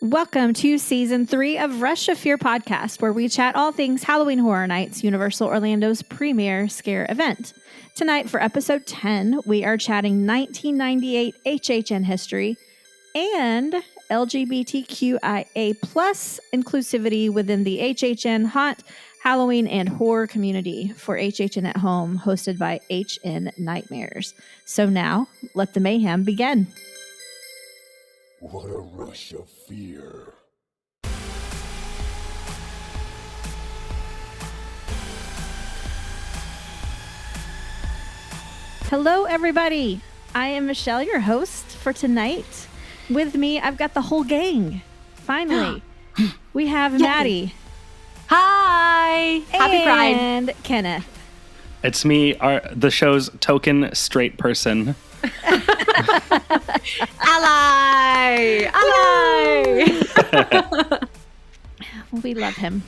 Welcome to Season 3 of Rush of Fear podcast, where we chat all things Halloween Horror Nights, Universal Orlando's premier scare event. Tonight for episode 10, we are chatting 1998 HHN history and LGBTQIA plus inclusivity within the HHN haunt, Halloween, and horror community for HHN at Home, hosted by HNNightmares. So now, let the mayhem begin. What a rush of fear. Hello, everybody. I am Michelle, your host for tonight. With me, I've got the whole gang. Finally, we have Maddy. Hi. Happy Pride. And Kenneth. It's me, the show's token straight person. Ally. We love him.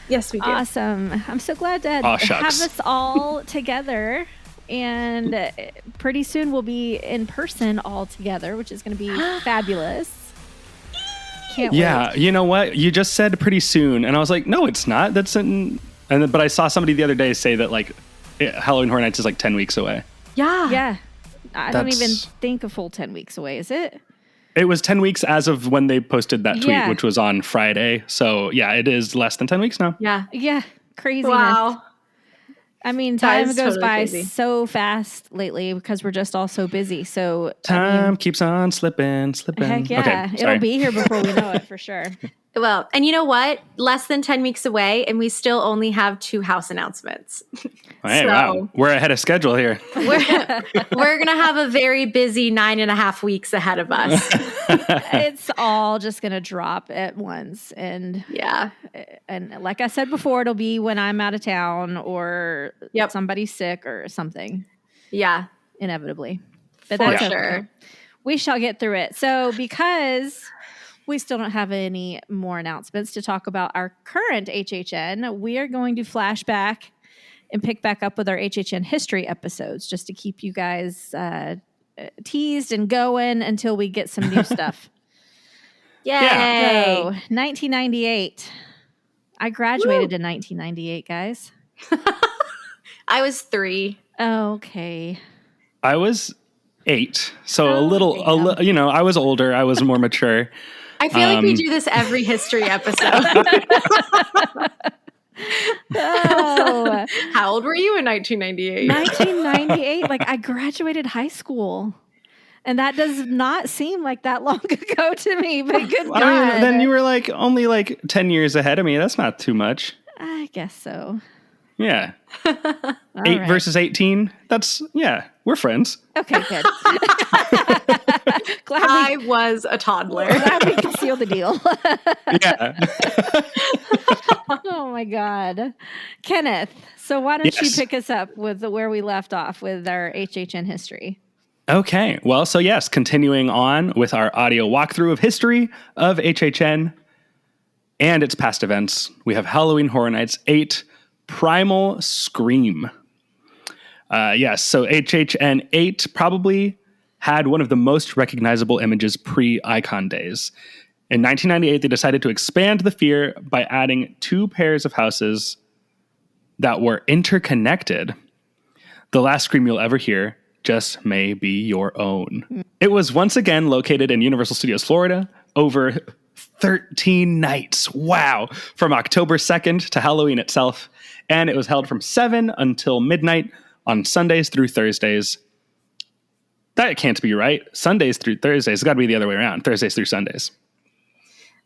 Yes, we do. Awesome. I'm so glad to have us all together. And pretty soon we'll be in person all together, which is going to be fabulous. Can't wait. You know what? You just said pretty soon. And I was like, no, it's not. But I saw somebody the other day say that like Halloween Horror Nights is like 10 weeks away. Yeah. I don't even think a full 10 weeks away, is it? It was 10 weeks as of when they posted that tweet, which was on Friday. So, yeah, it is less than 10 weeks now. Yeah. Craziness. Wow. I mean, time goes totally by so fast lately because we're just all so busy. So time keeps on slipping. Heck yeah. Okay, it'll be here before we know it for sure. Well, and you know what? Less than 10 weeks away, and we still only have 2 house announcements. Hey, wow. We're ahead of schedule here. We're going to have a very busy 9.5 weeks ahead of us. It's all just going to drop at once. And like I said before, it'll be when I'm out of town or somebody's sick or something. Yeah. Inevitably. But for that's sure. Okay. We shall get through it. So because we still don't have any more announcements to talk about our current HHN, we are going to flash back and pick back up with our HHN history episodes just to keep you guys teased and going until we get some new stuff. Yay! So, 1998. I graduated in 1998, guys. I was 3. Okay. I was 8. So I was older. I was more mature. I feel like we do this every history episode. Oh. How old were you in 1998? 1998. Like I graduated high school. And that does not seem like that long ago to me, but good God. I mean, then you were like only like 10 years ahead of me. That's not too much. I guess so. Yeah. 8 versus 18. We're friends. Okay, good. I was a toddler. Glad we could seal the deal. Yeah. Oh my God. Kenneth, so why don't you pick us up with where we left off with our HHN history? Okay. Well, so yes, continuing on with our audio walkthrough of history of HHN and its past events, we have Halloween Horror Nights 8 Primal Scream. So HHN 8 probably had one of the most recognizable images pre-Icon days. In 1998, they decided to expand the fear by adding 2 pairs of houses that were interconnected. The last scream you'll ever hear just may be your own. It was once again located in Universal Studios, Florida, over 13 nights. Wow. From October 2nd to Halloween itself. And it was held from 7 until midnight on Sundays through Thursdays. That can't be right. Sundays through Thursdays. It's got to be the other way around. Thursdays through Sundays.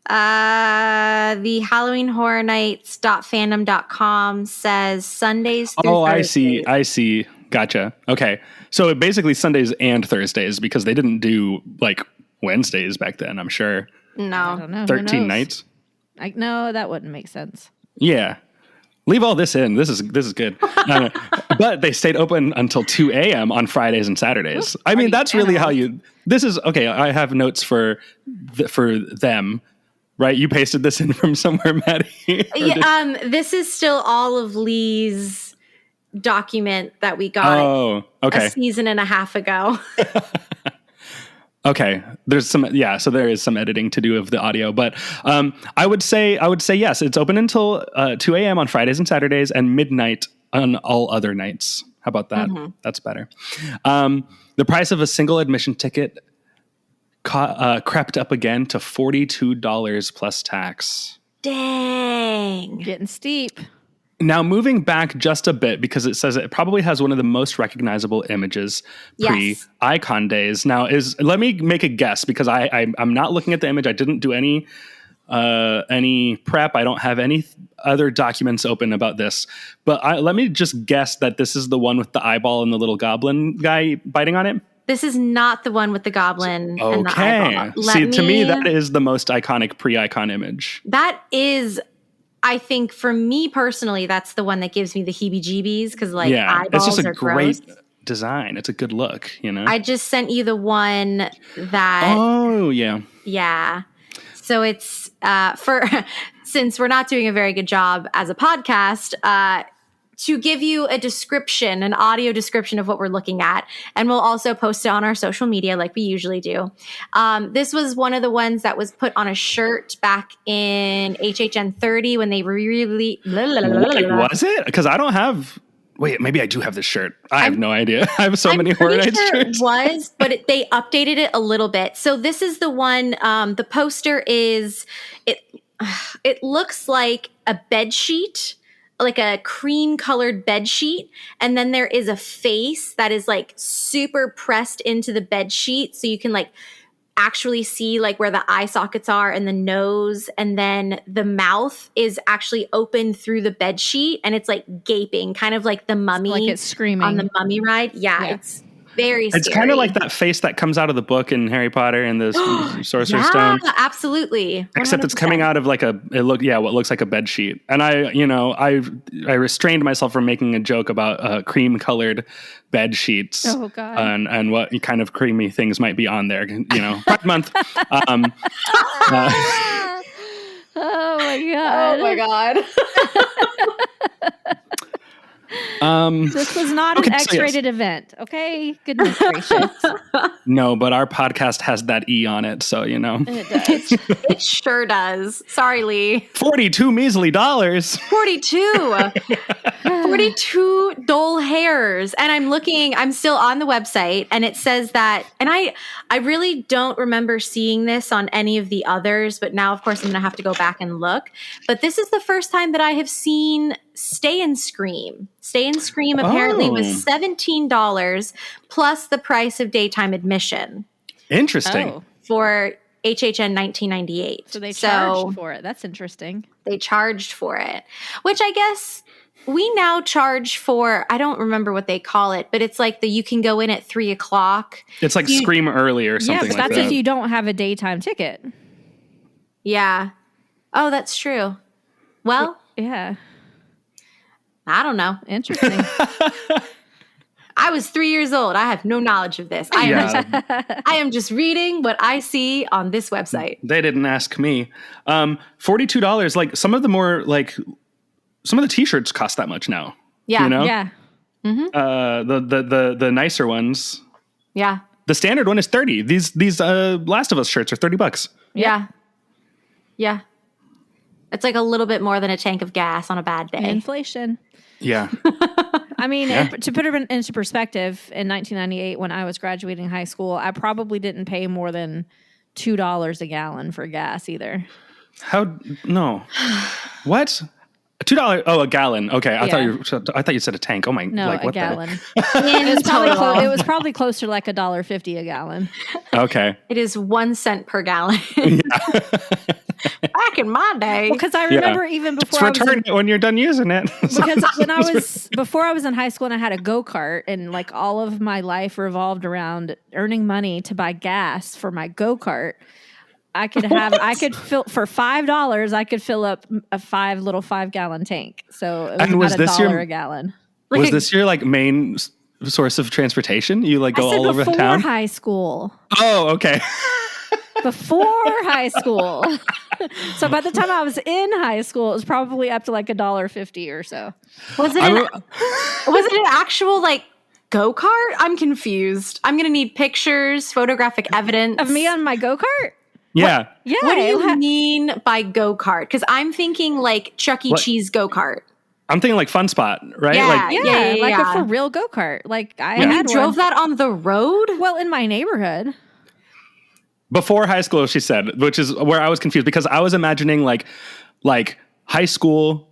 The Halloween Horror Nights.fandom.com says Sundays through Thursdays. I see. Gotcha. Okay. So basically Sundays and Thursdays because they didn't do like Wednesdays back then, I'm sure. No. I don't know. 13 nights. No, that wouldn't make sense. Yeah. Leave all this in. This is good. But they stayed open until 2 a.m. on Fridays and Saturdays. I mean, that's really how you... This is... Okay, I have notes for them, right? You pasted this in from somewhere, Maddy? This is still all of Lee's document that we got a season and a half ago. Okay, there's some, so there is some editing to do of the audio, but I would say yes, it's open until 2 a.m. on Fridays and Saturdays and midnight on all other nights. How about that? That's better. The price of a single admission ticket crept up again to $42 plus tax. Dang. Getting steep. Now, moving back just a bit, because it says it probably has one of the most recognizable images pre-icon days. Now, let me make a guess, because I'm not looking at the image. I didn't do any prep. I don't have any other documents open about this. But let me just guess that this is the one with the eyeball and the little goblin guy biting on it. This is not the one with the goblin and the eyeball. See, to me, that is the most iconic pre-icon image. That is... I think for me personally, that's the one that gives me the heebie-jeebies because eyeballs it's just a are great gross. Design. It's a good look, I just sent you the one that. Oh yeah. Yeah. So it's since we're not doing a very good job as a podcast, to give you a description, an audio description of what we're looking at. And we'll also post it on our social media like we usually do. This was one of the ones that was put on a shirt back in HHN 30 when they really... Was it? Because I don't have... Wait, maybe I do have this shirt. I have no idea. I have so many Horror Nights shirts. It was, but they updated it a little bit. So this is the one, the poster is... It looks like a bed sheet, like a cream colored bed sheet, and then there is a face that is super pressed into the bed sheet, so you can actually see where the eye sockets are and the nose, and then the mouth is actually open through the bed sheet and it's gaping, kind of like the mummy, like it's screaming on the mummy ride. It's very scary. It's kind of like that face that comes out of the book in Harry Potter and the Sorcerer's Stone. Absolutely. 100%. Except it's coming out of what looks like a bed sheet. And I restrained myself from making a joke about cream colored bed sheets. Oh God. And what kind of creamy things might be on there. Pride Month. Oh my God. Oh my God. This was not an X-rated event, okay? Goodness gracious. No, but our podcast has that E on it, so It does. It sure does. Sorry, Lee. 42 measly dollars. 42. 42 dull hairs. And I'm still on the website, and it says that, and I really don't remember seeing this on any of the others, but now, of course, I'm going to have to go back and look. But this is the first time that I have seen Stay and Scream. Stay and Scream apparently was $17 plus the price of daytime admission. Interesting. For HHN 1998. So they charged for it. That's interesting. They charged for it, which I guess we now charge for. I don't remember what they call it, but it's you can go in at 3:00. It's like Scream Early or something like that. That's if you don't have a daytime ticket. Yeah. Oh, that's true. Well, yeah. I don't know. Interesting. I was 3 years old. I have no knowledge of this. I am just reading what I see on this website. They didn't ask me. $42. Some of the t-shirts cost that much now. Yeah. Yeah. The nicer ones. Yeah. The standard one is $30. These Last of Us shirts are $30. Yeah. Yeah. It's a little bit more than a tank of gas on a bad day. Inflation. Yeah. I mean, to put it into perspective, in 1998, when I was graduating high school, I probably didn't pay more than $2 a gallon for gas either. No. What? $2? Oh, a gallon. Okay, I thought you said a tank. Oh my! No, what a gallon. It It was probably closer to $1.50 a gallon. Okay. It is 1 cent per gallon. Back in my day, Because I remember even before just return it when you're done using it. Because before I was in high school and I had a go-kart, and all of my life revolved around earning money to buy gas for my go-kart. I could fill for $5. I could fill up a 5-gallon tank. So it was about $1 a gallon. Was this your main source of transportation? You go all over before town? High school. Oh, okay. before high school. So by the time I was in high school, it was probably up to like $1.50 or so. Was it an actual like go-kart? I'm confused. I'm going to need pictures, photographic evidence. Of me on my go-kart? Yeah. Yeah. What do you mean by go-kart? Because I'm thinking like Chuck E. Cheese go-kart. I'm thinking like Fun Spot, right? Yeah, Like, Yeah, like a for real go-kart. Like I And you had drove one. that on the road? Well, in my neighborhood. before high school, she said, which is where I was confused because I was imagining like high school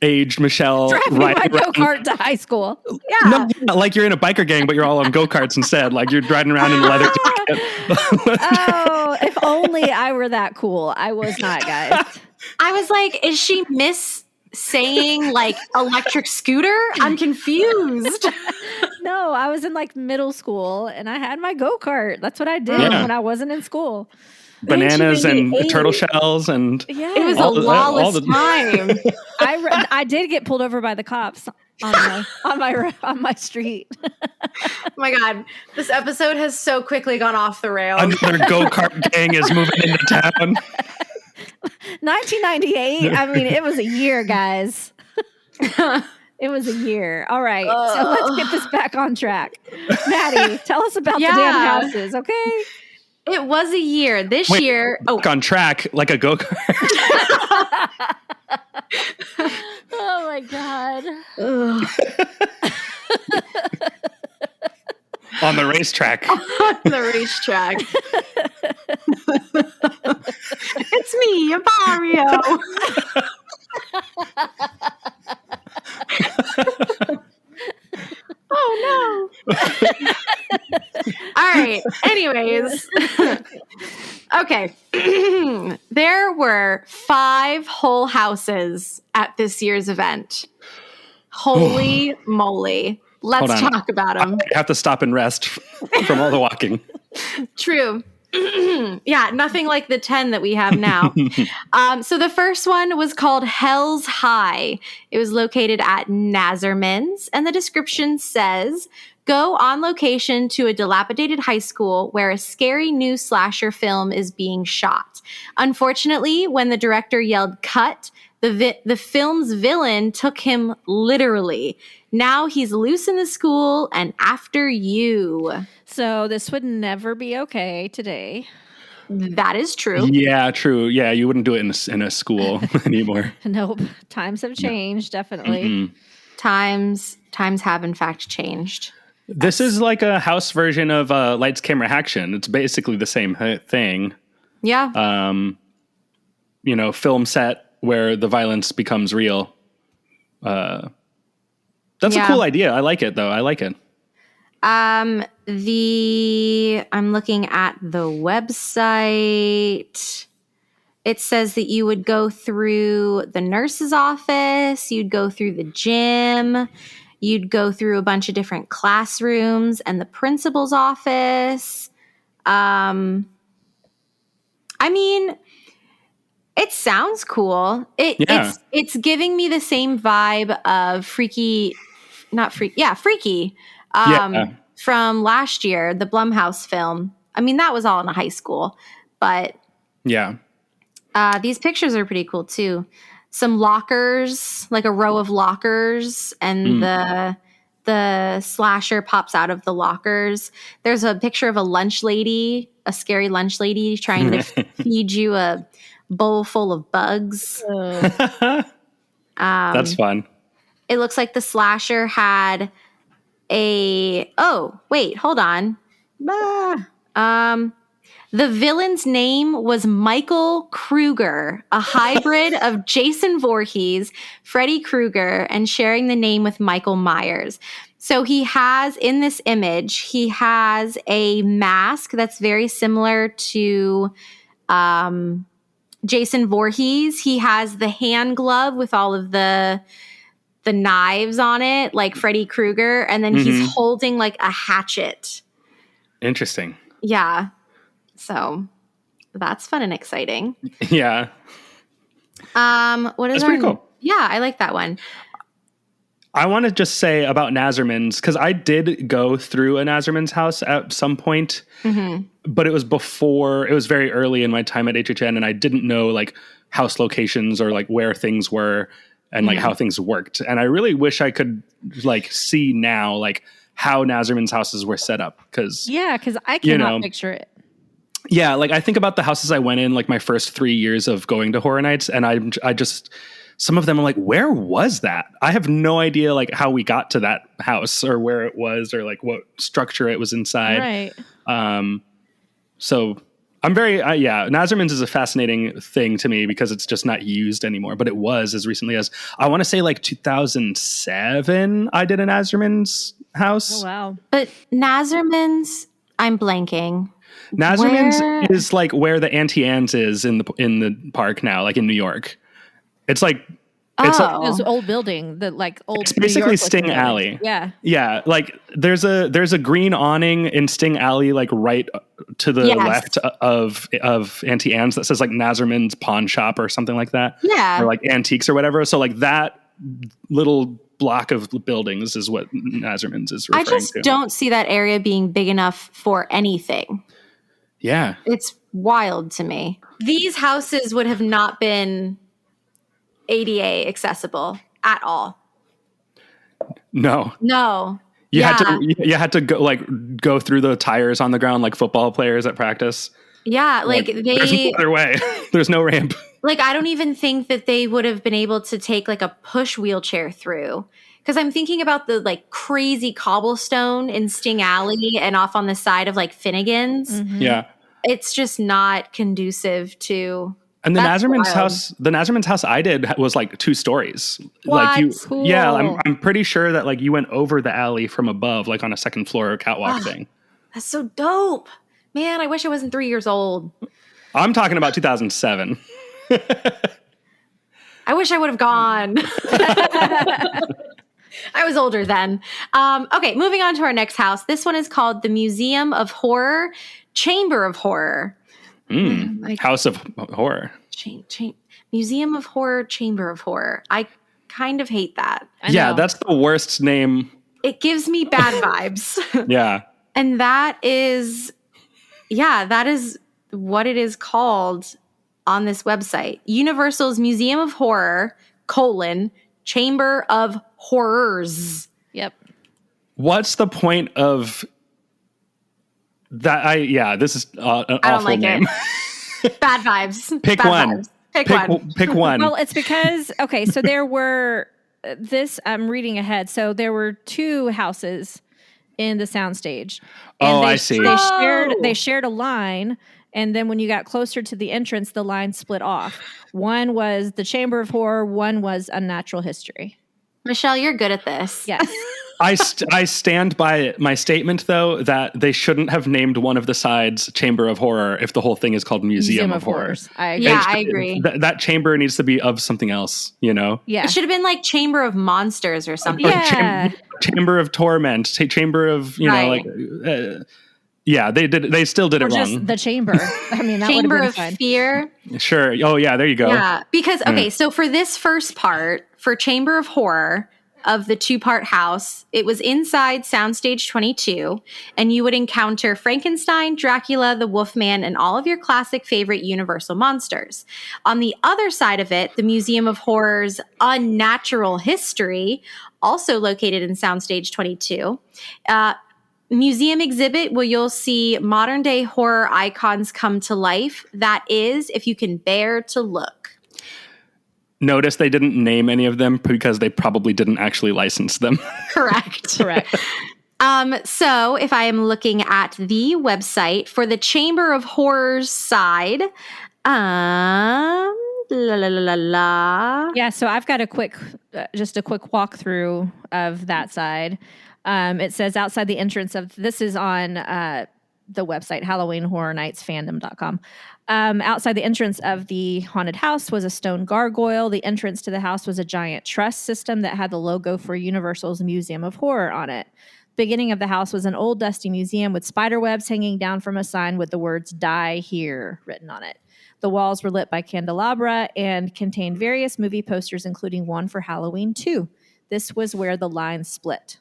aged Michelle Driving my go-kart to high school. Yeah. No, like you're in a biker gang, but you're all on go-karts instead. Like you're driving around in a leather jacket. Oh, if only I were that cool. I was not, guys. I was like, is she saying like electric scooter? I'm confused. No, I was in like middle school and I had my go-kart. That's what I did when I wasn't in school. Bananas and turtle shells and Yeah. It was a lawless time. I did get pulled over by the cops on my street. Oh my God. This episode has so quickly gone off the rails. another go-kart gang is moving into town. 1998. I mean, it was a year, guys. It was a year. All right. So let's get this back on track. Maddie, tell us about the damn houses, okay? It was a year. This year. On track like a go-kart. Oh my God. On the racetrack. On the racetrack. It's me, Mario. Oh no. All right. Anyways. Okay. There were 5 whole houses at this year's event. Holy moly. Let's talk about them. I have to stop and rest from all the walking. True. Yeah, nothing like the 10 that we have now. So the first one was called Hell's High. It was located at Nazarman's, and the description says, go on location to a dilapidated high school where a scary new slasher film is being shot. Unfortunately, when the director yelled cut, the film's villain took him literally. Now he's loose in the school and after you. So this would never be okay today. That is true. Yeah, true. Yeah, you wouldn't do it in a school anymore. Nope. Times have changed, definitely. Mm-mm. Times have in fact changed. This is like a house version of Lights, Camera, Action. It's basically the same thing. Yeah. Film set where the violence becomes real. That's a cool idea. I like it, though. I like it. I'm looking at the website. It says that you would go through the nurse's office, you'd go through the gym, you'd go through a bunch of different classrooms and the principal's office. I mean, it sounds cool. It's giving me the same vibe of Freaky. From last year, the Blumhouse film. I mean, that was all in a high school, but these pictures are pretty cool too. Some lockers, like a row of lockers, and the slasher pops out of the lockers. There's a picture of a lunch lady, a scary lunch lady trying to feed you a bowl full of bugs. That's fun. It looks like the slasher had hold on. The villain's name was Michael Krueger, a hybrid of Jason Voorhees, Freddy Krueger, and sharing the name with Michael Myers. So he has, in this image, he has a mask that's very similar to Jason Voorhees. He has the hand glove with all of the knives on it, like Freddy Krueger, and then he's holding like a hatchet. Interesting. Yeah. So that's fun and exciting. Yeah. That's pretty cool. Yeah, I like that one. I want to just say about Nazarman's, because I did go through a Nazarman's house at some point, but it was very early in my time at HHN, and I didn't know like house locations or like where things were and like how things worked. And I really wish I could like see now like how Nazerman's houses were set up. Because Yeah, because I cannot picture it. yeah, like I think about the houses I went in like my first 3 years of going to horror nights, and I just some of them I'm like, where was that? I have no idea like how we got to that house or where it was or like what structure it was inside. Right. So I'm very Nazerman's is a fascinating thing to me because it's just not used anymore, but it was as recently as I want to say like 2007. I did a Nazerman's house. Oh wow. But Nazerman's, I'm blanking. Nazerman's is like where the Auntie Anne's is in the park now, like in New York. It's like This old building, the like old. It's basically Sting Alley. Yeah, yeah. Like there's a green awning in Sting Alley, like right to the left of Auntie Anne's that says like Nazerman's Pawn Shop or something like that. Yeah, or like antiques or whatever. So like that little block of buildings is what Nazerman's is referring to. I just don't see that area being big enough for anything. Yeah, it's wild to me. These houses would have not been ADA accessible at all. No. You had to go through the tires on the ground like football players at practice. Yeah, there's no other way. There's no ramp. Like I don't even think that they would have been able to take like a push wheelchair through. Because I'm thinking about the like crazy cobblestone in Sting Alley and off on the side of like Finnegan's. Mm-hmm. Yeah. It's just not conducive to. And the Nazerman's house I did was like 2 stories. What? Like Cool. Yeah, I'm pretty sure that like you went over the alley from above, like on a second floor catwalk thing. That's so dope. Man, I wish I wasn't 3 years old. I'm talking about 2007. I wish I would have gone. I was older then. Okay, moving on to our next house. This one is called the Museum of Horror, Chamber of Horror. House of Horror. Museum of Horror, Chamber of Horror. I kind of hate that. Yeah, that's the worst name. It gives me bad vibes. Yeah. And that is what it is called on this website. Universal's Museum of Horror, Chamber of Horrors. Yep. What's the point of that? This is an awful I don't like name. It. Bad vibes. Pick Bad one. Vibes. Pick one. Well, it's because so there were I'm reading ahead. So there were 2 houses in the soundstage. And I see. They shared a line, and then when you got closer to the entrance, the line split off. One was the Chamber of Horror, one was Unnatural History. Michelle, you're good at this. Yes. I stand by my statement, though, that they shouldn't have named one of the sides Chamber of Horror if the whole thing is called Museum of Horrors. I agree. Yeah, I agree. That chamber needs to be of something else, Yeah. It should have been like Chamber of Monsters or something. Yeah. Chamber of Torment, Chamber of, they still did it wrong. Just the chamber. I mean, that Chamber would have of been fine. Fear. Sure. Oh, yeah, there you go. Yeah, because, so for this first part, for Chamber of Horror of the 2-part house, it was inside Soundstage 22, and you would encounter Frankenstein, Dracula, the Wolfman, and all of your classic favorite Universal monsters. On the other side of it, the Museum of Horror's Unnatural History, also located in Soundstage 22, museum exhibit where you'll see modern day horror icons come to life. That is, if you can bear to look. Notice they didn't name any of them because they probably didn't actually license them. Correct. Correct. So if I am looking at the website for the Chamber of Horrors side, Yeah, so I've got a quick walkthrough of that side. It says outside the entrance of, this is on the website, HalloweenHorrorNightsFandom.com. Outside the entrance of the haunted house was a stone gargoyle. The entrance to the house was a giant truss system that had the logo for Universal's Museum of Horror on it. Beginning of the house was an old dusty museum with spider webs hanging down from a sign with the words "Die Here" written on it. The walls were lit by candelabra and contained various movie posters, including one for Halloween 2. This was where the line split.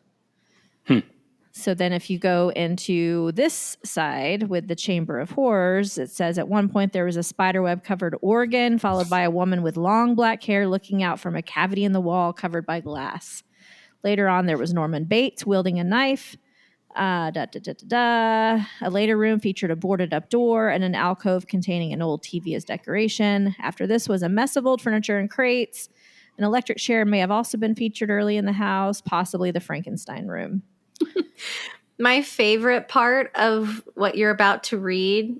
So then if you go into this side with the Chamber of Horrors, it says at one point there was a spiderweb covered organ followed by a woman with long black hair looking out from a cavity in the wall covered by glass. Later on, there was Norman Bates wielding a knife. A later room featured a boarded up door and an alcove containing an old TV as decoration. After this was a mess of old furniture and crates. An electric chair may have also been featured early in the house, possibly the Frankenstein room. My favorite part of what you're about to read,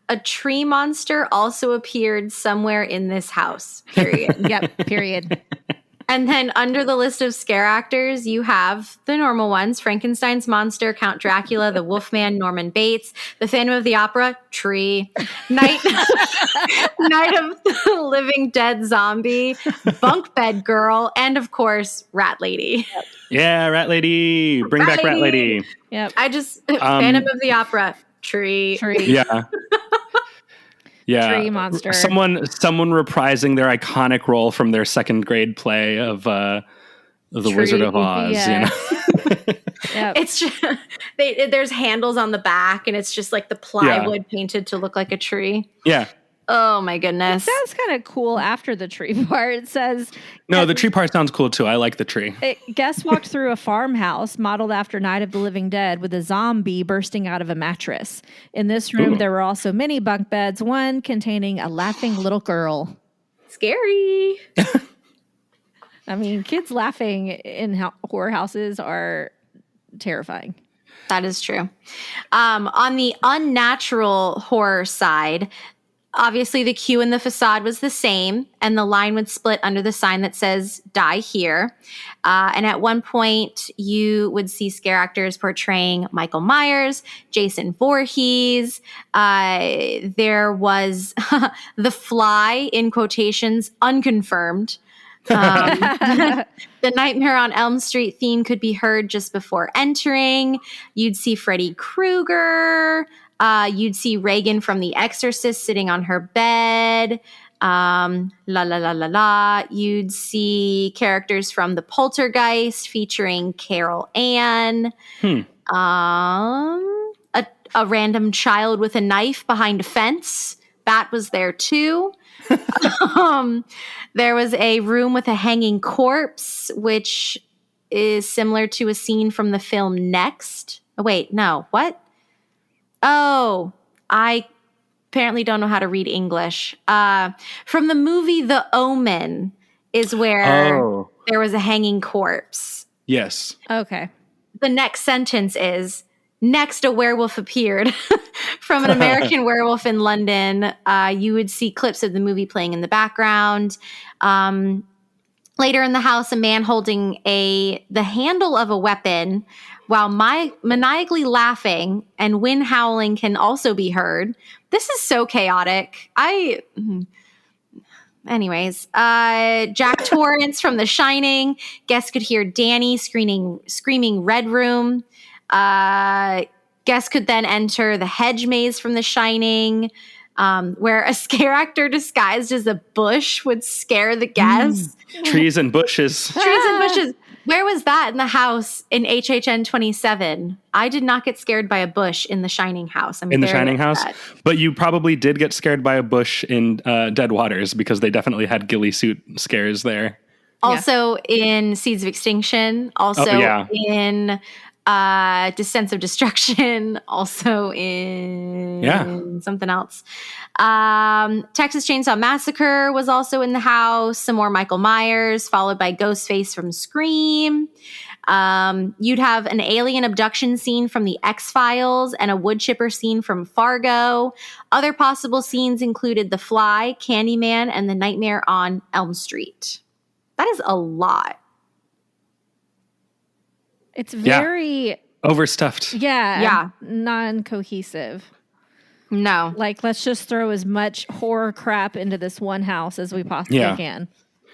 a tree monster also appeared somewhere in this house, period. Yep, period. And then under the list of scare actors, you have the normal ones: Frankenstein's monster, Count Dracula, the Wolfman, Norman Bates, the Phantom of the Opera, tree, Night of the Living Dead zombie, Bunk Bed Girl, and of course, Rat Lady. Yeah, Rat Lady. Bring back Rat Lady. Yep. Phantom of the Opera, tree. Yeah. Yeah, Tree monster. Someone reprising their iconic role from their second grade play of The Wizard of Oz. Yeah. Yep. It's just, there's handles on the back, and it's just like the plywood painted to look like a tree. Yeah. Oh my goodness. It sounds kind of cool after the tree part. It says, no, the tree part sounds cool too. I like the tree. Guests walked through a farmhouse modeled after Night of the Living Dead with a zombie bursting out of a mattress. In this room, there were also many bunk beds, one containing a laughing little girl. Scary. I mean, kids laughing in horror houses are terrifying. That is true. On the unnatural horror side, obviously the queue in the facade was the same, and the line would split under the sign that says "Die Here." And at one point, you would see scare actors portraying Michael Myers, Jason Voorhees. There was the Fly, in quotations, unconfirmed. The Nightmare on Elm Street theme could be heard just before entering. You'd see Freddy Krueger. You'd see Reagan from The Exorcist sitting on her bed. La la la la la. You'd see characters from The Poltergeist featuring Carol Ann. A random child with a knife behind a fence. That was there too. There was a room with a hanging corpse, which is similar to a scene from the film Next. Oh, wait, no, what? Oh, I apparently don't know how to read English. From the movie The Omen is where there was a hanging corpse. Yes. Okay. The next sentence is, next a werewolf appeared. From An American Werewolf in London. You would see clips of the movie playing in the background. Later in the house, a man holding the handle of a weapon while maniacally laughing and wind howling can also be heard. This is so chaotic. Anyways, Jack Torrance from The Shining. Guests could hear Danny screaming Red Room. Guests could then enter the hedge maze from The Shining, where a scare actor disguised as a bush would scare the guests. Trees and bushes. Trees and bushes. Where was that in the house in HHN 27? I did not get scared by a bush in the Shining house. In the Shining house? But you probably did get scared by a bush in Dead Waters, because they definitely had ghillie suit scares there. Also in Seeds of Extinction. Also in Descents of Destruction. Also in something else. Texas Chainsaw Massacre was also in the house. Some more Michael Myers, followed by Ghostface from Scream. You'd have an alien abduction scene from The X-Files and a wood chipper scene from Fargo. Other possible scenes included The Fly, Candyman, and The Nightmare on Elm Street. That is a lot. It's very overstuffed. Yeah. Non-cohesive. No. Like, let's just throw as much horror crap into this one house as we possibly can.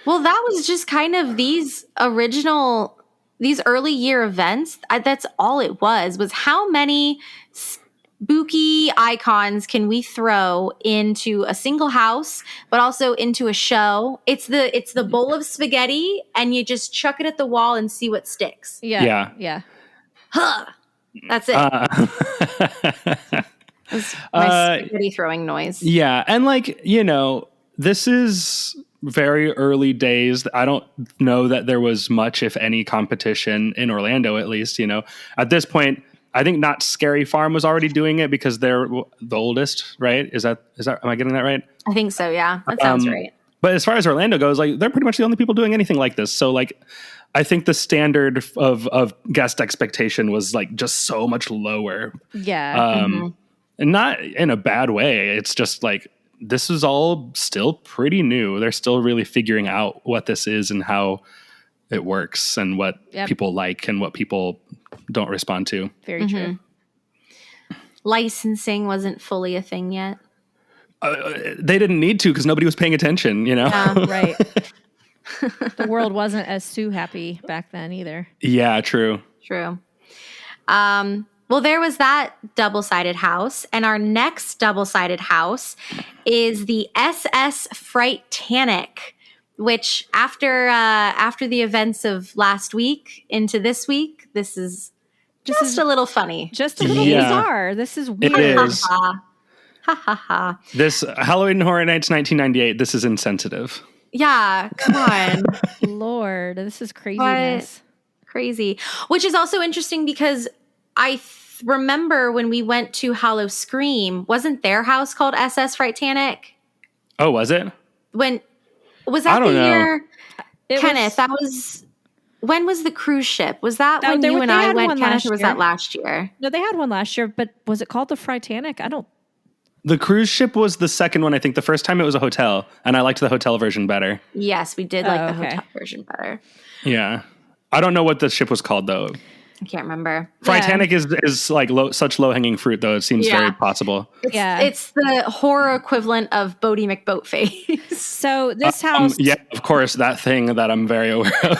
Well, that was just kind of these early year events. That's all it was how many spooky icons can we throw into a single house, but also into a show? It's the bowl of spaghetti, and you just chuck it at the wall and see what sticks. Yeah. Huh. That's it. That's my spaghetti throwing noise. Yeah. And this is very early days. I don't know that there was much, if any, competition in Orlando, at least. At this point, I think Not Scary Farm was already doing it because they're the oldest, right? Is that am I getting that right? I think so. Yeah, that sounds right. But as far as Orlando goes, like they're pretty much the only people doing anything like this. So like, I think the standard of guest expectation was like just so much lower. Yeah. And not in a bad way. It's just like, this is all still pretty new. They're still really figuring out what this is and how it works and what people like and what people don't respond to. Very true. Licensing wasn't fully a thing yet. They didn't need to because nobody was paying attention, you know? Right. The world wasn't as Sue happy back then either. Yeah, true. True. Well, there was that double-sided house. And our next double-sided house is the SS Frightanic, which after the events of last week into this week, this is just a little funny. Just a little bizarre. This is weird. It is. Ha ha ha. This Halloween Horror Nights 1998, this is insensitive. Yeah, come on. Lord, this is craziness. Crazy. Which is also interesting because I remember when we went to Hollow Scream, wasn't their house called SS Frightanic? Oh, was it? Was that the year? Kenneth, when was the cruise ship? Was that when you and I went, Kenneth, or was that last year? No, they had one last year, but was it called the Frightanic? The cruise ship was the second one. I think the first time it was a hotel, and I liked the hotel version better. Yes, we did like the hotel version better. Yeah. I don't know what the ship was called, though. I can't remember. Frightanic is like such low-hanging fruit, though. It seems very possible. It's the horror equivalent of Bodie McBoatface. So this house... yeah, of course, that thing that I'm very aware of.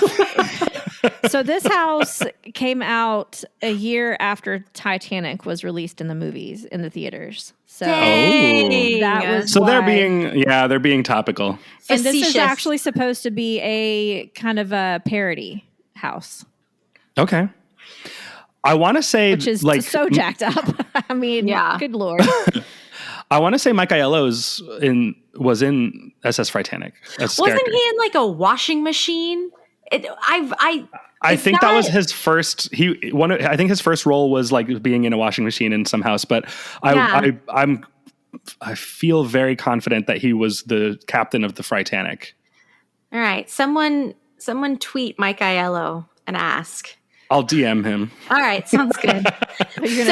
So this house came out a year after Titanic was released in the movies, in the theaters. So that was they're being topical. And this is actually supposed to be a kind of a parody house. Okay. I want to say, which is like so jacked up. I mean, good Lord. I want to say Mike Aiello was in SS Frightanic. Wasn't he in like a washing machine? I think that was his first. I think his first role was like being in a washing machine in some house. But I feel very confident that he was the captain of the Frightanic. All right, someone tweet Mike Aiello and ask. I'll DM him. All right, sounds good. You're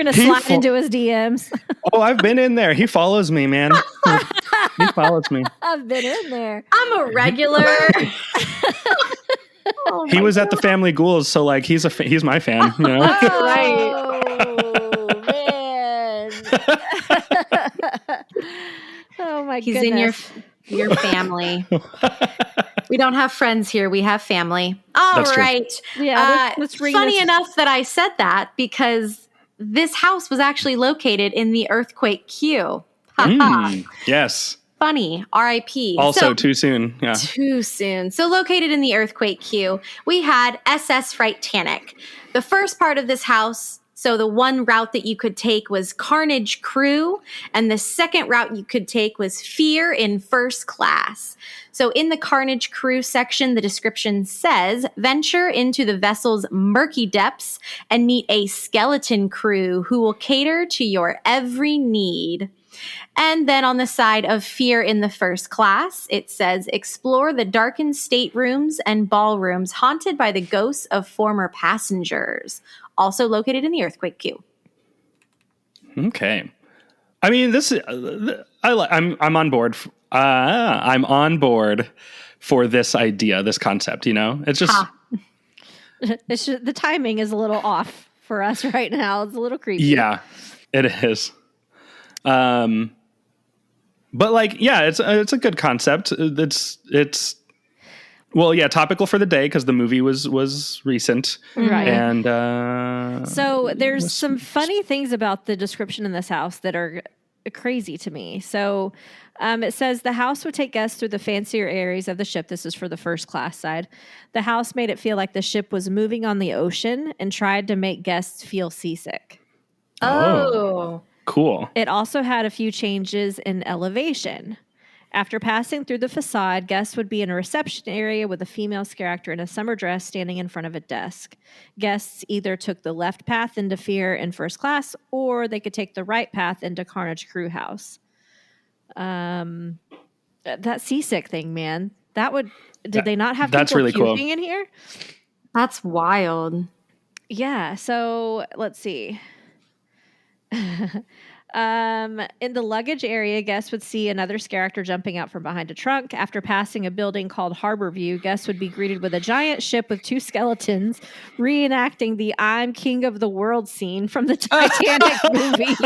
gonna slide into his DMs. Oh, I've been in there. He follows me, man. He follows me. I've been in there. I'm a regular. He was at the Family Ghouls, so like he's my fan. You know? Oh man. Oh my He's goodness. in your family. We don't have friends here. We have family. All right. Yeah. Let's read funny enough that I said that because this house was actually located in the earthquake queue. Yes. Funny. R.I.P. Also, too soon. Yeah. Too soon. So located in the earthquake queue, we had SS Frightanic. The first part of this house, so the one route that you could take was Carnage Crew, and the second route you could take was Fear in First Class. So in the Carnage Crew section, the description says, venture into the vessel's murky depths and meet a skeleton crew who will cater to your every need. And then on the side of Fear in the First Class, it says, explore the darkened staterooms and ballrooms haunted by the ghosts of former passengers. Also located in the earthquake queue. Okay. I mean, I'm on board. I'm on board for this idea, this concept, you know? It's just... It's just the timing is a little off for us right now. It's a little creepy. Yeah, it is. But like, yeah, it's a good concept. It's well, yeah, topical for the day because the movie was recent, right? And so there's some funny things about the description in this house that are crazy to me. So it says the house would take guests through the fancier areas of the ship. This is for the first class side. The house made it feel like the ship was moving on the ocean and tried to make guests feel seasick. Oh. Cool. It also had a few changes in elevation. After passing through the facade, guests would be in a reception area with a female scare actor in a summer dress standing in front of a desk. Guests either took the left path into Fear in first class, or they could take the right path into Carnage Crew House. That seasick thing, man. Did they not have that's people really cool. puking in here? That's wild. Yeah, so let's see. In the luggage area, guests would see another scare actor jumping out from behind a trunk. After passing a building called Harbor View, guests would be greeted with a giant ship with 2 skeletons reenacting the I'm King of the World scene from the Titanic movie.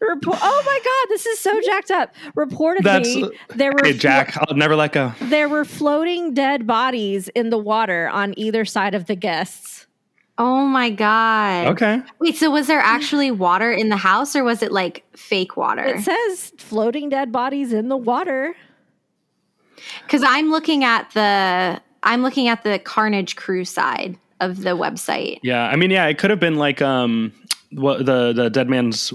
Oh my God, this is so jacked up. Reportedly, Hey, Jack, I'll never let go. There were floating dead bodies in the water on either side of the guests. Oh my God. Okay. Wait, so was there actually water in the house or was it like fake water? It says floating dead bodies in the water. Because I'm looking at the Carnage Crew side of the website. Yeah, I mean, yeah, it could have been like the Dead Man's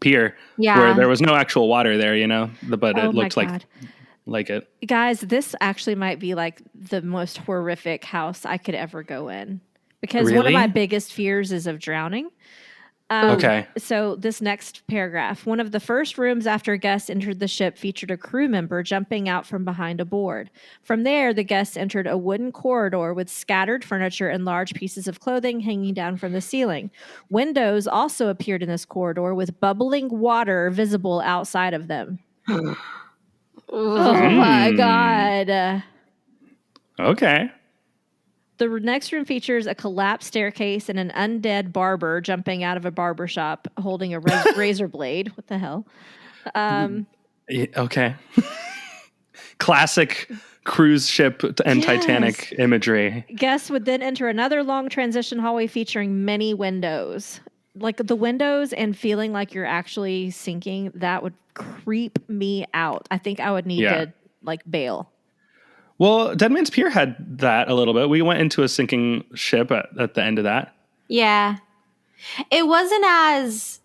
pier, where there was no actual water there, but it looked like it. Guys, this actually might be like the most horrific house I could ever go in. Because one of my biggest fears is of drowning. Okay. So this next paragraph, one of the first rooms after guests entered the ship featured a crew member jumping out from behind a board. From there, the guests entered a wooden corridor with scattered furniture and large pieces of clothing hanging down from the ceiling. Windows also appeared in this corridor with bubbling water visible outside of them. Oh my God. Okay. The next room features a collapsed staircase and an undead barber jumping out of a barber shop holding a razor blade. What the hell? Okay. Classic cruise ship and Titanic imagery. Guests would then enter another long transition hallway featuring many windows. Like the windows and feeling like you're actually sinking, that would creep me out. I think I would need to bail. Well, Dead Man's Pier had that a little bit. We went into a sinking ship at the end of that. Yeah. It wasn't as...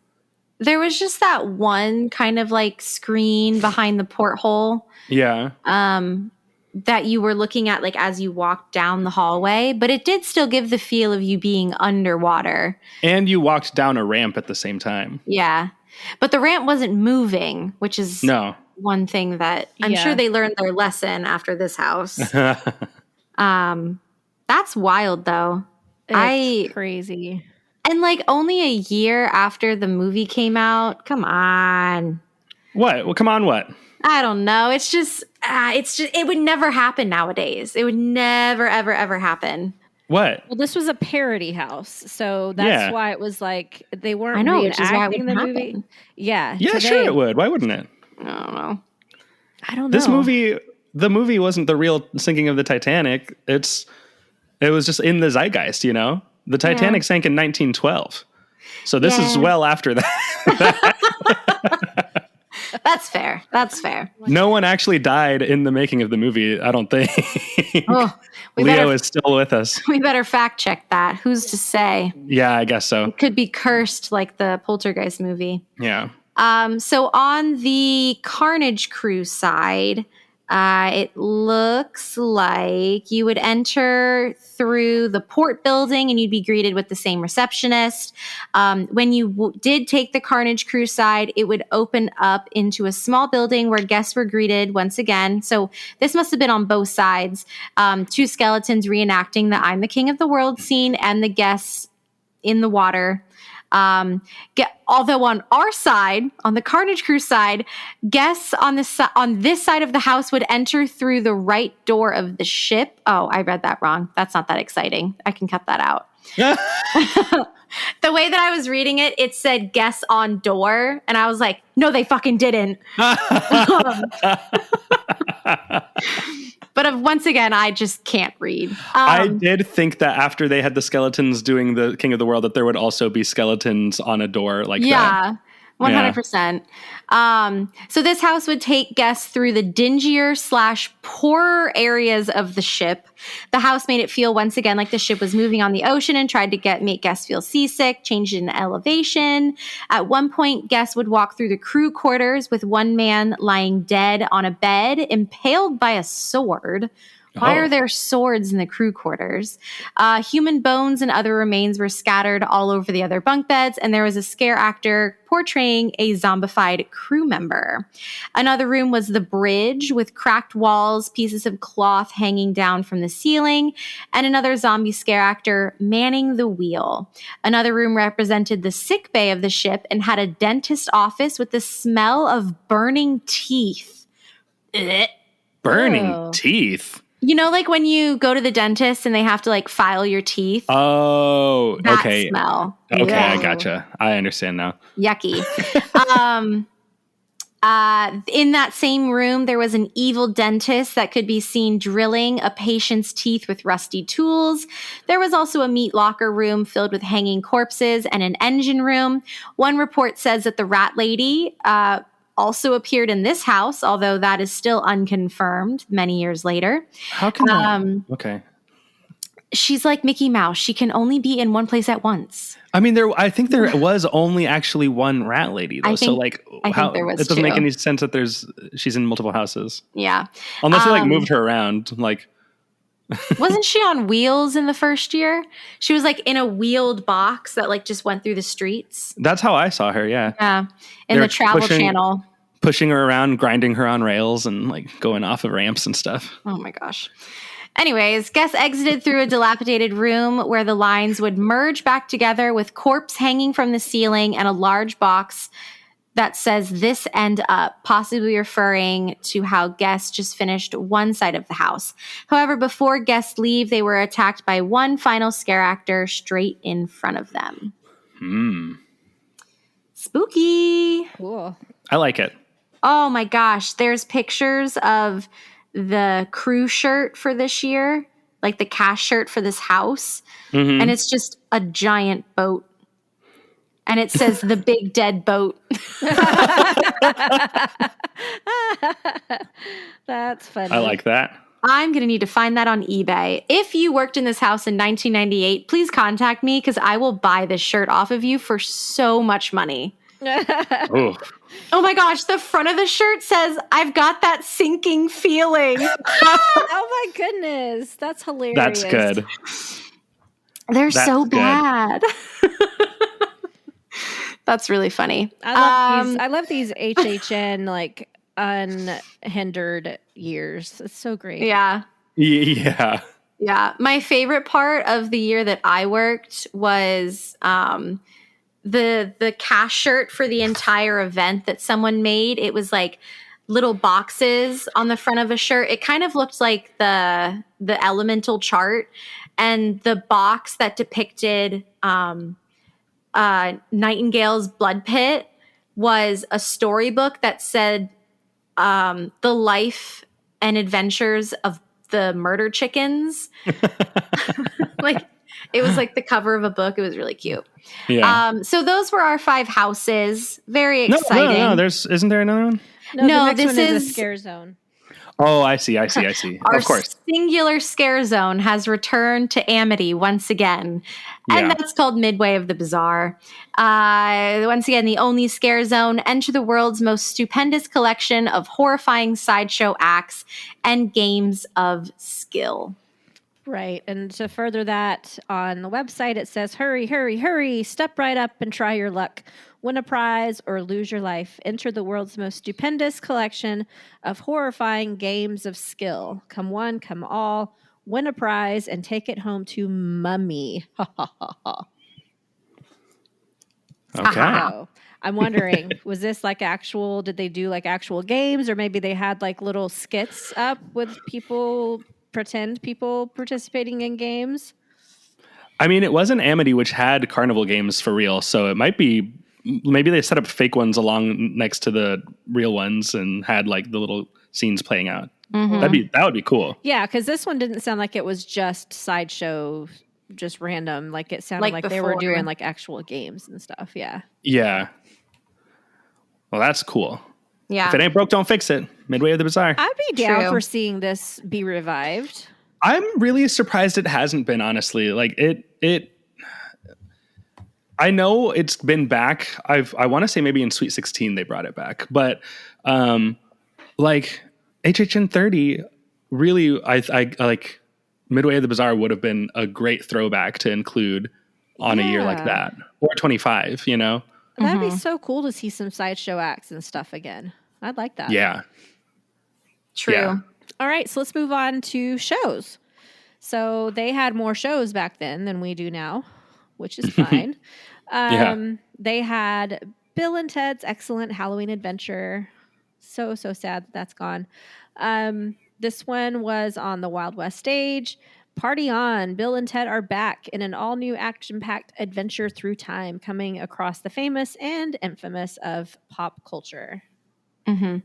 There was just that one kind of like screen behind the porthole. Yeah. That you were looking at like as you walked down the hallway. But it did still give the feel of you being underwater. And you walked down a ramp at the same time. Yeah. But the ramp wasn't moving, which is... No. One thing that I'm sure they learned their lesson after this house. That's wild though. It's crazy. And like only a year after the movie came out. Come on. What? Well, come on, what? I don't know. It's just it would never happen nowadays. It would never, ever, ever happen. What? Well, this was a parody house, so that's why it was like they weren't which is why it would the happen. movie. Yeah. Yeah, sure it would. Why wouldn't it? I don't know. The movie wasn't the real sinking of the Titanic. It was just in the zeitgeist, The Titanic sank in 1912. So this is well after that. That's fair. That's fair. No one actually died in the making of the movie, I don't think. Leo is still with us. We better fact check that. Who's to say? Yeah, I guess so. It could be cursed like the Poltergeist movie. Yeah. So on the Carnage Crew side, it looks like you would enter through the port building and you'd be greeted with the same receptionist. When you did take the Carnage Crew side, it would open up into a small building where guests were greeted once again. So this must have been on both sides. 2 skeletons reenacting the I'm the King of the World scene and the guests in the water. Although on our side, on the Carnage Crew side, guests on this side of the house would enter through the right door of the ship. Oh, I read that wrong. That's not that exciting. I can cut that out. The way that I was reading it, it said guests on door. And I was like, no, they fucking didn't. But once again, I just can't read. I did think that after they had the skeletons doing the King of the World, that there would also be skeletons on a door like that. Yeah. 100%. So this house would take guests through the dingier / poorer areas of the ship. The house made it feel once again like the ship was moving on the ocean and tried to make guests feel seasick, changed in elevation. At one point, guests would walk through the crew quarters with one man lying dead on a bed, impaled by a sword. Why are there swords in the crew quarters? Human bones and other remains were scattered all over the other bunk beds, and there was a scare actor portraying a zombified crew member. Another room was the bridge with cracked walls, pieces of cloth hanging down from the ceiling, and another zombie scare actor manning the wheel. Another room represented the sick bay of the ship and had a dentist office with the smell of burning teeth. Burning teeth? You know, like when you go to the dentist and they have to like file your teeth? Oh, that okay. smell. Okay, Yeah. I gotcha. I understand now. Yucky. In that same room, there was an evil dentist that could be seen drilling a patient's teeth with rusty tools. There was also a meat locker room filled with hanging corpses and an engine room. One report says that the rat lady also appeared in this house, although that is still unconfirmed many years later. How can that? Okay. She's like Mickey Mouse. She can only be in one place at once. I mean, I think there was only actually one rat lady, though. I think there was it doesn't make two. any sense that she's in multiple houses. Yeah. Unless they moved her around. Wasn't she on wheels in the first year? She was like in a wheeled box that just went through the streets. That's how I saw her, yeah. Yeah. In the Travel Channel. Pushing her around, grinding her on rails and going off of ramps and stuff. Oh my gosh. Anyways, guests exited through a dilapidated room where the lines would merge back together with corpse hanging from the ceiling and a large box that says "This End Up," possibly referring to how guests just finished one side of the house. However, before guests leave, they were attacked by one final scare actor straight in front of them. Spooky. Cool. I like it. Oh my gosh. There's pictures of the crew shirt for this year, like the cast shirt for this house. Mm-hmm. And it's just a giant boat. And it says the big dead boat. That's funny. I like that. I'm going to need to find that on eBay. If you worked in this house in 1998, please contact me because I will buy this shirt off of you for so much money. Ooh. Oh my gosh, the front of the shirt says, "I've got that sinking feeling." Oh my goodness. That's hilarious. That's good. They're so good. bad. That's really funny. I love these HHN unhindered years. It's so great. Yeah. Yeah. Yeah. My favorite part of the year that I worked was the cast shirt for the entire event that someone made. It was like little boxes on the front of a shirt. It kind of looked like the elemental chart, and the box that depicted Nightingale's blood pit was a storybook that said the life and adventures of the murder chickens. It was like the cover of a book. It was really cute. Yeah. So those were our 5 houses. Very exciting. No. Isn't there another one? No, the next this one is is a scare zone. Oh, I see. Our Of course. singular scare zone has returned to Amity once again. And Yeah. that's called Midway of the Bazaar. Once again, the only scare zone. Enter the world's most stupendous collection of horrifying sideshow acts and games of skill. Right. And to further that, on the website, it says, hurry, hurry, hurry, step right up and try your luck. Win a prize or lose your life. Enter the world's most stupendous collection of horrifying games of skill. Come one, come all. Win a prize and take it home to Mummy. Ha ha ha ha. Okay. So, I'm wondering, was this did they do actual games, or maybe they had little skits up with pretend people participating in games? I mean, it wasn't Amity, which had carnival games for real, so it might be. Maybe they set up fake ones along next to the real ones and had the little scenes playing out. Mm-hmm. That would be cool. Yeah, because this one didn't sound like it was just sideshow, just random. It sounded like they were doing actual games and stuff. Yeah. Yeah. Well, that's cool. Yeah. If it ain't broke, don't fix it. Midway of the Bazaar. I'd be down True. for seeing this be revived. I'm really surprised it hasn't been, honestly. Like it I know it's been back. I want to say maybe in Sweet 16 they brought it back, but like HHN 30 really, I like Midway of the Bazaar would have been a great throwback to include on a year like that, or 25. You know, That'd be so cool to see some sideshow acts and stuff again. I'd like that. Yeah. True. Yeah. All right, so let's move on to shows. So they had more shows back then than we do now, which is fine. They had Bill and Ted's Excellent Halloween Adventure. So sad that's gone. This one was on the Wild West stage. Party on. Bill and Ted are back in an all-new action-packed adventure through time, coming across the famous and infamous of pop culture. Mm-hmm.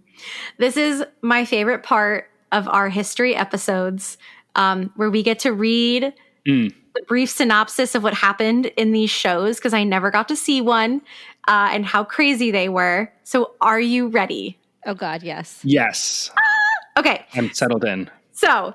This is my favorite part of our history episodes, where we get to read the brief synopsis of what happened in these shows, because I never got to see one, and how crazy they were. So are you ready? Oh, God, yes. Yes. Okay. I'm settled in. So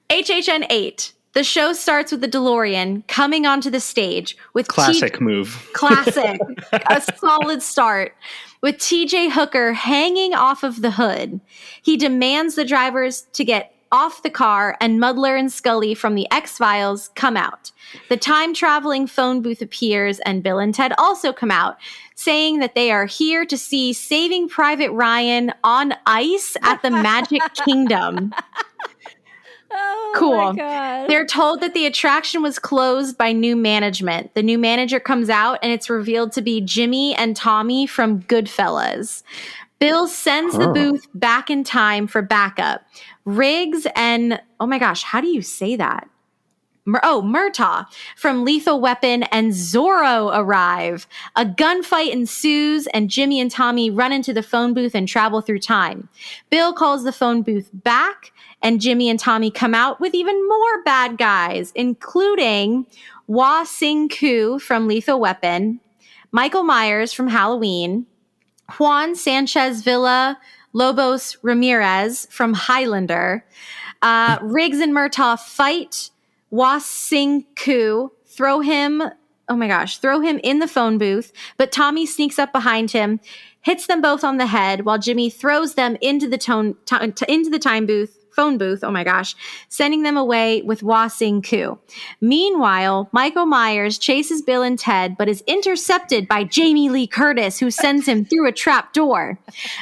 HHN 8. The show starts with the DeLorean coming onto the stage with Classic move. Classic. A solid start. With TJ Hooker hanging off of the hood. He demands the drivers to get off the car, and Muddler and Scully from the X-Files come out. The time-traveling phone booth appears, and Bill and Ted also come out, saying that they are here to see Saving Private Ryan on ice at the Magic Kingdom. Oh, cool. my God. They're told that the attraction was closed by new management. The new manager comes out, and it's revealed to be Jimmy and Tommy from Goodfellas. Bill sends the booth back in time for backup. Riggs and, oh my gosh, how do you say that? Murtaugh from Lethal Weapon and Zorro arrive. A gunfight ensues, and Jimmy and Tommy run into the phone booth and travel through time. Bill calls the phone booth back, and Jimmy and Tommy come out with even more bad guys, including Wah Sing Koo from Lethal Weapon, Michael Myers from Halloween, Juan Sanchez Villa Lobos Ramirez from Highlander. Riggs and Murtaugh fight Wah Sing Koo, throw him in the phone booth, but Tommy sneaks up behind him, hits them both on the head, while Jimmy throws them into the phone booth, sending them away with Wah Sing Koo. Meanwhile, Michael Myers chases Bill and Ted, but is intercepted by Jamie Lee Curtis, who sends him through a trap door.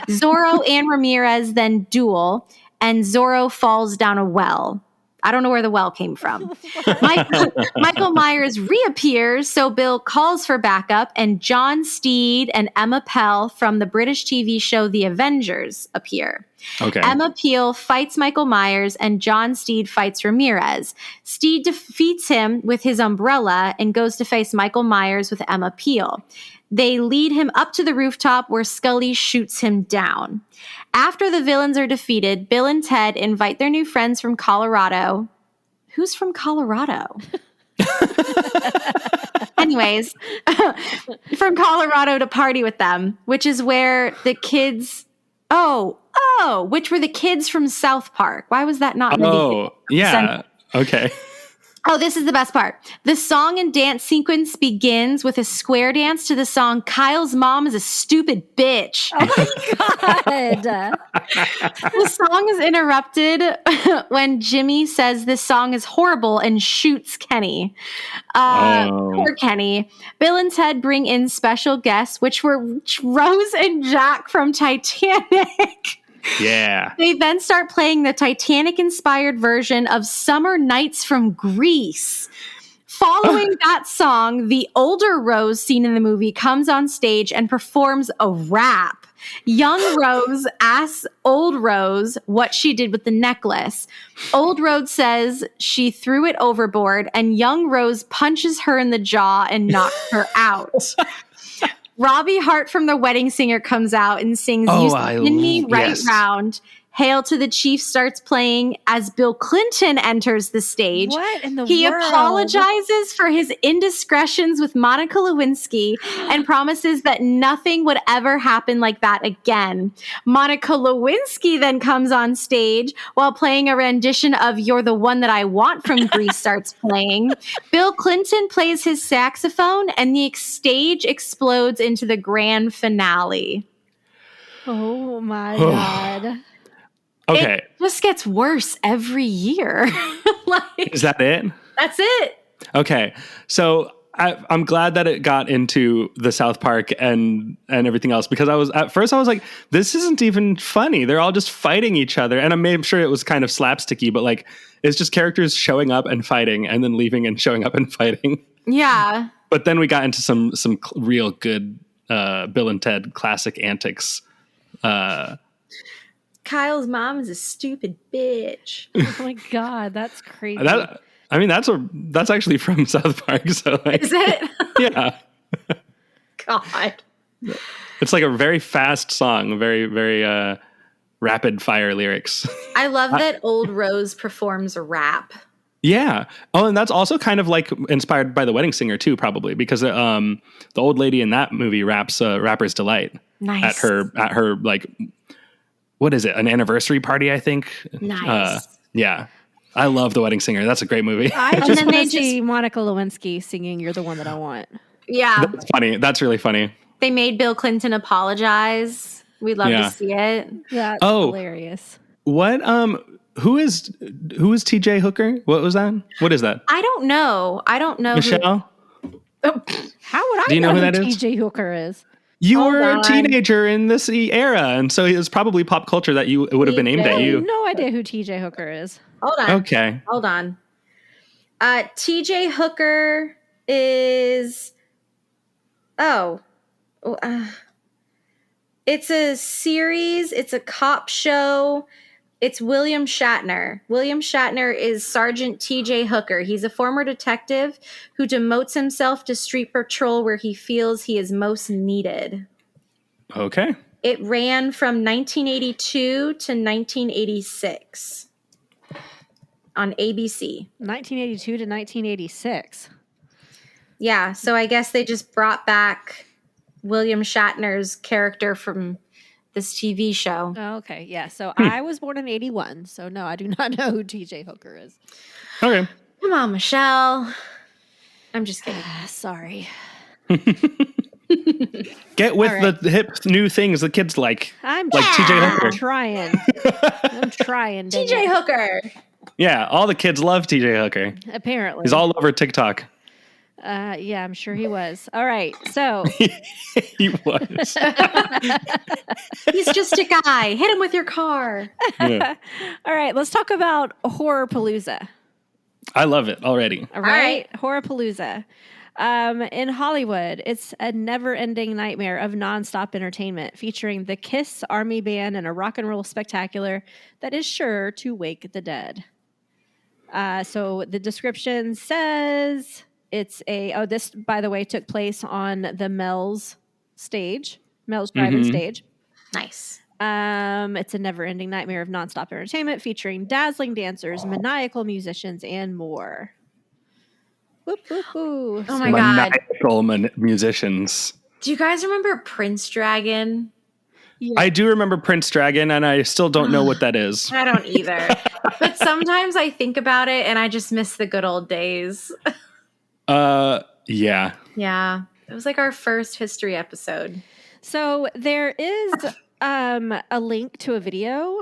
Zorro and Ramirez then duel, and Zorro falls down a well. I don't know where the well came from. Michael Myers reappears, so Bill calls for backup, and John Steed and Emma Pell from the British TV show The Avengers appear. Okay. Emma Peel fights Michael Myers, and John Steed fights Ramirez. Steed defeats him with his umbrella and goes to face Michael Myers with Emma Peel. They lead him up to the rooftop, where Scully shoots him down. After the villains are defeated, Bill and Ted invite their new friends from Colorado. Who's from Colorado? Anyways, from Colorado to party with them, which is where the kids... which were the kids from South Park. Why was that not in the beginning? Yeah. Okay. Oh, this is the best part. The song and dance sequence begins with a square dance to the song Kyle's Mom is a Stupid Bitch. Oh my God. The song is interrupted when Jimmy says this song is horrible and shoots Kenny. Poor Kenny. Bill and Ted bring in special guests, which were Rose and Jack from Titanic. Yeah. They then start playing the Titanic-inspired version of Summer Nights from Greece. Following that song, the older Rose seen in the movie comes on stage and performs a rap. Young Rose asks Old Rose what she did with the necklace. Old Rose says she threw it overboard, and Young Rose punches her in the jaw and knocks her out. Robbie Hart from The Wedding Singer comes out and sings You Spin Me Right Round. Hail to the Chief starts playing as Bill Clinton enters the stage. What in the He world? apologizes for his indiscretions with Monica Lewinsky and promises that nothing would ever happen like that again. Monica Lewinsky then comes on stage while playing a rendition of You're the One That I Want from Grease starts playing. Bill Clinton plays his saxophone and the stage explodes into the grand finale. Oh my God. Okay. It just gets worse every year. Is that it? That's it. Okay. So I'm glad that it got into the South Park and everything else, because at first I was like, this isn't even funny. They're all just fighting each other. And I'm sure it was kind of slapsticky, but like, it's just characters showing up and fighting and then leaving and showing up and fighting. Yeah. But then we got into some real good Bill and Ted classic antics. Kyle's mom is a stupid bitch. Oh my God, that's crazy. That's actually from South Park. So like, Is it? Yeah. God. It's like a very fast song, very, very rapid fire lyrics. I love that Old Rose performs rap. Yeah. Oh, and that's also kind of like inspired by The Wedding Singer too, probably, because the old lady in that movie raps Rapper's Delight. Nice. At her like, what is it? An anniversary party, I think. Nice. Yeah. I love The Wedding Singer. That's a great movie. I just want to see Monica Lewinsky singing You're the One That I Want. Yeah. That's funny. That's really funny. They made Bill Clinton apologize. We'd love to see it. That's hilarious. What who is TJ Hooker? What was that? What is that? I don't know. Michelle? How would I know who that is? TJ Hooker is? You were a teenager in this era, and so it was probably pop culture that it would have been aimed at you. I have no idea who TJ Hooker is. Hold on. Okay. Hold on. TJ Hooker is... it's a series. It's a cop show. It's William Shatner. William Shatner is Sergeant TJ Hooker. He's a former detective who demotes himself to street patrol where he feels he is most needed. Okay. It ran from 1982 to 1986 on ABC. 1982 to 1986. Yeah, so I guess they just brought back William Shatner's character from this TV show. Oh, okay, yeah. So I was born in 81, so no, I do not know who TJ Hooker is. Okay. Come on, Michelle. I'm just kidding. Sorry. Get with the hip new things the kids like. I'm like TJ Hooker. I'm trying. TJ Hooker. Yeah, all the kids love TJ Hooker. Apparently. He's all over TikTok. Yeah, I'm sure he was. All right, so. He was. He's just a guy. Hit him with your car. Yeah. All right, let's talk about Horrorpalooza. I love it already. All right. Horrorpalooza. In Hollywood, it's a never-ending nightmare of nonstop entertainment featuring the Kiss Army Band and a rock and roll spectacular that is sure to wake the dead. So the description says it's this, by the way, took place on the Mel's Drive-In stage. Nice. It's a never-ending nightmare of nonstop entertainment featuring dazzling dancers, maniacal musicians, and more. Whoop, whoop, whoop. Oh my God. Maniacal musicians. Do you guys remember Prince Dragon? Yeah. I do remember Prince Dragon, and I still don't know what that is. I don't either. But sometimes I think about it, and I just miss the good old days. Yeah. Yeah. It was like our first history episode. So there is a link to a video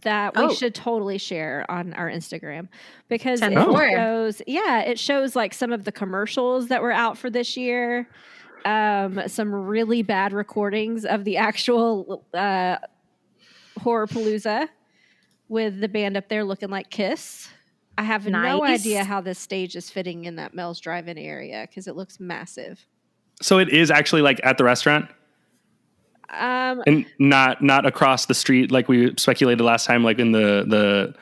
that we should totally share on our Instagram because it shows like some of the commercials that were out for this year. Some really bad recordings of the actual Horrorpalooza with the band up there looking like Kiss. I have no idea how this stage is fitting in that Mel's Drive-In area because it looks massive. So it is actually like at the restaurant? And not across the street like we speculated last time, like in the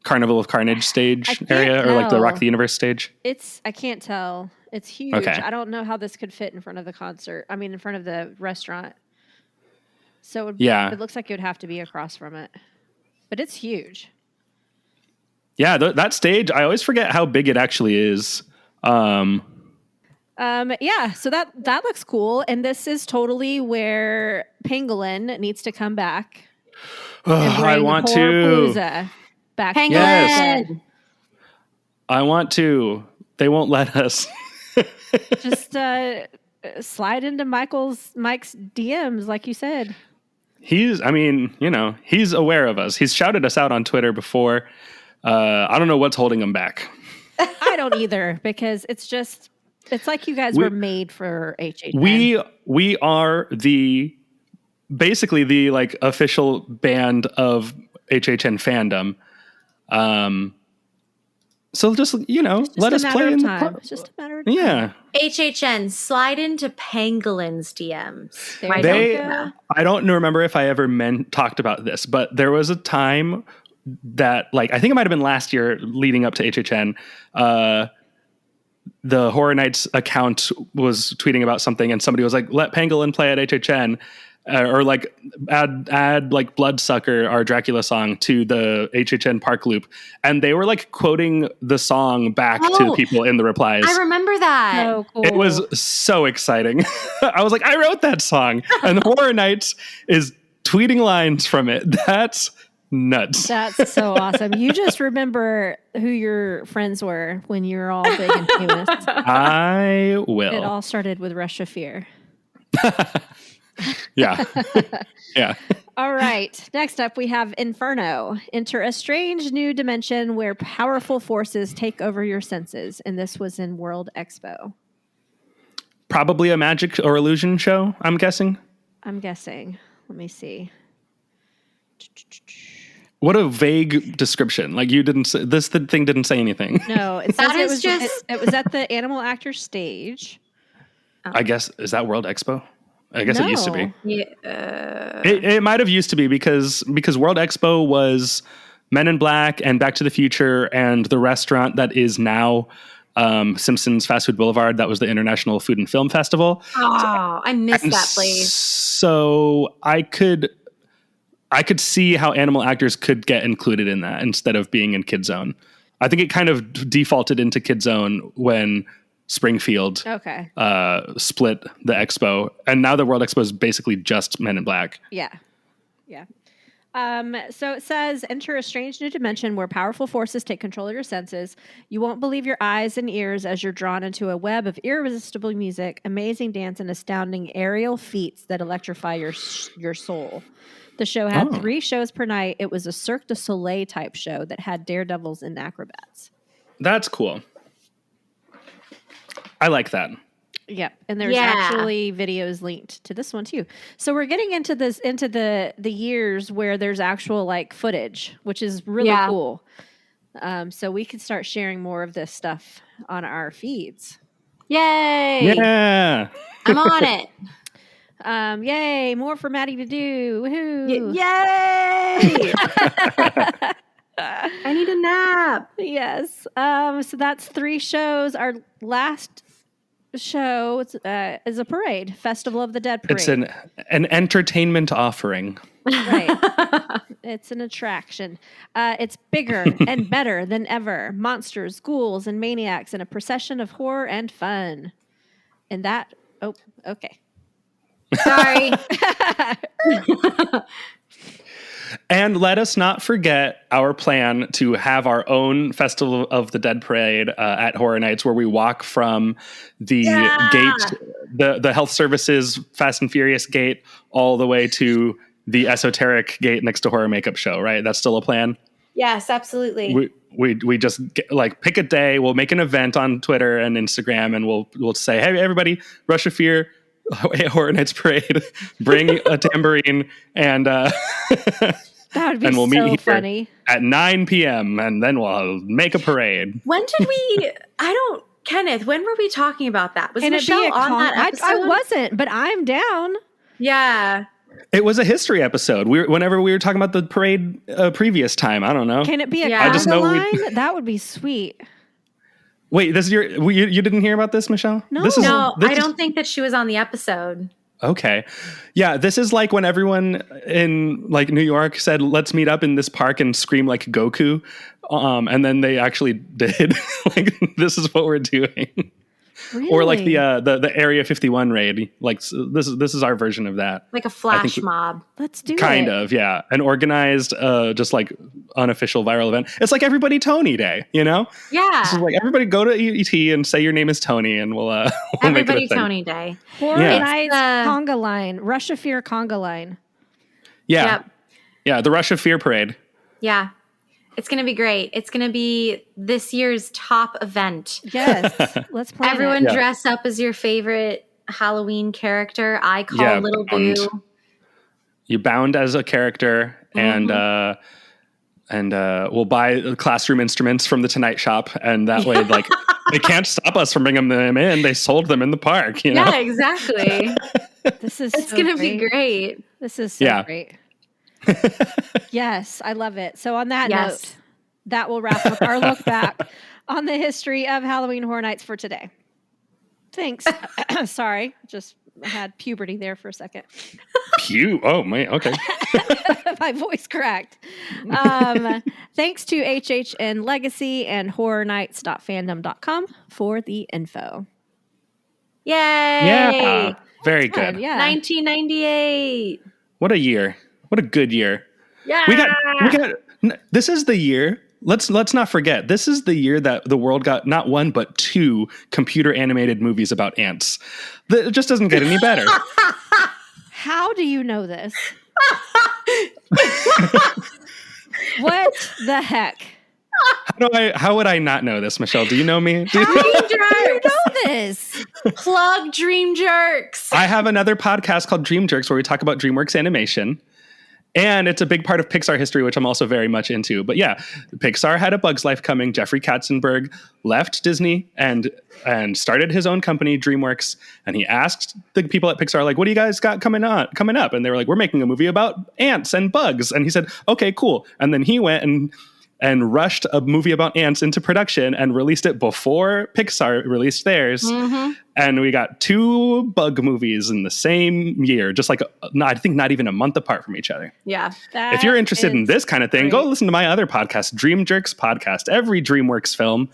Carnival of Carnage stage area or like the Rock the Universe stage? I can't tell. It's huge. Okay. I don't know how this could fit in front of in front of the restaurant. So it looks like it would have to be across from it. but it's huge. Yeah, that stage, I always forget how big it actually is. Yeah, so that looks cool. And this is totally where Pangolin needs to come back. I want to. Pangolin. Yes. I want to. They won't let us. Just slide into Mike's DMs, like you said. He's aware of us. He's shouted us out on Twitter before. I don't know what's holding him back. I don't either, because it's like you guys were made for HHN. We are basically the like official band of HHN fandom. So just let us play in the It's just a matter of time. Yeah. HHN, slide into Pangolin's DMs. I don't remember if I ever talked about this, but there was a time that, like, I think it might have been last year leading up to HHN, the Horror Nights account was tweeting about something and somebody was like, let Pangolin play at HHN, or like add like Bloodsucker, our Dracula song, to the HHN Park Loop. And they were like quoting the song back to people in the replies. I remember that. So cool. It was so exciting. I was like, I wrote that song. And the Horror Nights is tweeting lines from it. That's nuts. That's so awesome. You just remember who your friends were when you were all big and famous. I will. It all started with Rush of Fear. Yeah. Yeah. All right. Next up, we have Inferno. Enter a strange new dimension where powerful forces take over your senses. And this was in World Expo. Probably a magic or illusion show, I'm guessing. Let me see. What a vague description. Like, you didn't say, this thing didn't say anything. No, it says it was at the Animal Actors stage. I guess, is that World Expo? I guess it used to be. Yeah. It might have used to be because World Expo was Men in Black and Back to the Future and the restaurant that is now Simpsons Fast Food Boulevard. That was the International Food and Film Festival. Oh, I missed that place. So I could see how Animal Actors could get included in that instead of being in Kid Zone. I think it kind of defaulted into Kid Zone when Springfield split the expo, and now the World Expo is basically just Men in Black. Yeah. So it says, enter a strange new dimension where powerful forces take control of your senses. You won't believe your eyes and ears as you're drawn into a web of irresistible music, amazing dance, and astounding aerial feats that electrify your soul. The show had 3 shows per night. It was a Cirque du Soleil type show that had daredevils and acrobats. That's cool. I like that. Yep. And there's actually videos linked to this one too. So we're getting into the years where there's actual like footage, which is really cool. So we can start sharing more of this stuff on our feeds. Yay. Yeah. I'm on it. Yay. More for Maddy to do. Woohoo. Yay. I need a nap. Yes. So that's 3 shows. Our last show is a parade, Festival of the Dead parade. It's an entertainment offering. Right. It's an attraction. It's bigger and better than ever. Monsters, ghouls, and maniacs in a procession of horror and fun. And that, okay. Sorry. And let us not forget our plan to have our own Festival of the Dead parade at Horror Nights, where we walk from the gate, the health services Fast and Furious gate, all the way to the esoteric gate next to Horror Makeup Show, right? That's still a plan? Yes, absolutely. We just pick a day. We'll make an event on Twitter and Instagram, and we'll say, hey, everybody, Rush of Fear, Horror Nights parade, bring a tambourine, and that would be we'll meet here funny at 9 p.m. and then we'll make a parade. When did we? Kenneth, when were we talking about that? Was Michelle on that episode? I wasn't, but I'm down. Yeah. It was a history episode. Whenever we were talking about the parade previous time, I don't know. Can it be a I just know line? That would be sweet. Wait, this is you didn't hear about this, Michelle? No. This I don't think that she was on the episode. Okay. Yeah, this is like when everyone in like New York said, let's meet up in this park and scream like Goku. And then they actually did. Like, this is what we're doing. Really? Or like the Area 51 raid. Like, this is our version of that. Like a flash mob. Let's do Kind it. of, yeah. An organized, just like unofficial viral event. It's like Everybody Tony Day, you know? Yeah. So like everybody go to ET and say your name is Tony, and we'll Everybody make it a thing. Tony Day. Horror Yeah. Nights conga line. Rush of Fear conga line. Yeah. Yep. Yeah, the Rush of Fear parade. Yeah. It's going to be great. It's going to be this year's top event. Yes. Let's plan Everyone it. Yeah. dress up as your favorite Halloween character. I call Little Boo. You bound as a character, and we'll buy classroom instruments from the Tonight Shop, and that way, like, they can't stop us from bringing them in. They sold them in the park, you know? Yeah, exactly. This is It's so going to be great. great. This is so Yeah. great. Yes, I love it. So on that Yes. note, that will wrap up our look back on the history of Halloween Horror Nights for today. Thanks. Sorry, just had puberty there for a second. Oh, man. Okay. My voice cracked. Thanks to HHN Legacy and HorrorNights.fandom.com for the info. Yay! Yeah. Very Fun, good. yeah. 1998. What a year. What a good year. Yeah. We got this is the year. Let's not forget. This is the year that the world got not one but two computer animated movies about ants. It just doesn't get any better. How do you know this? What the heck? How would I not know this, Michelle? Do you know me? How do you know this? Plug Dream Jerks. I have another podcast called Dream Jerks where we talk about DreamWorks animation. And it's a big part of Pixar history, which I'm also very much into. But yeah, Pixar had A Bug's Life coming. Jeffrey Katzenberg left Disney and started his own company, DreamWorks. And he asked the people at Pixar, like, what do you guys got coming up? And they were like, we're making a movie about ants and bugs. And he said, okay, cool. And then he went and rushed a movie about ants into production and released it before Pixar released theirs. Mm-hmm. And we got two bug movies in the same year, just like, I think not even a month apart from each other. Yeah. If you're interested in this kind of thing, go listen to my other podcast, Dream Jerks Podcast, every DreamWorks film.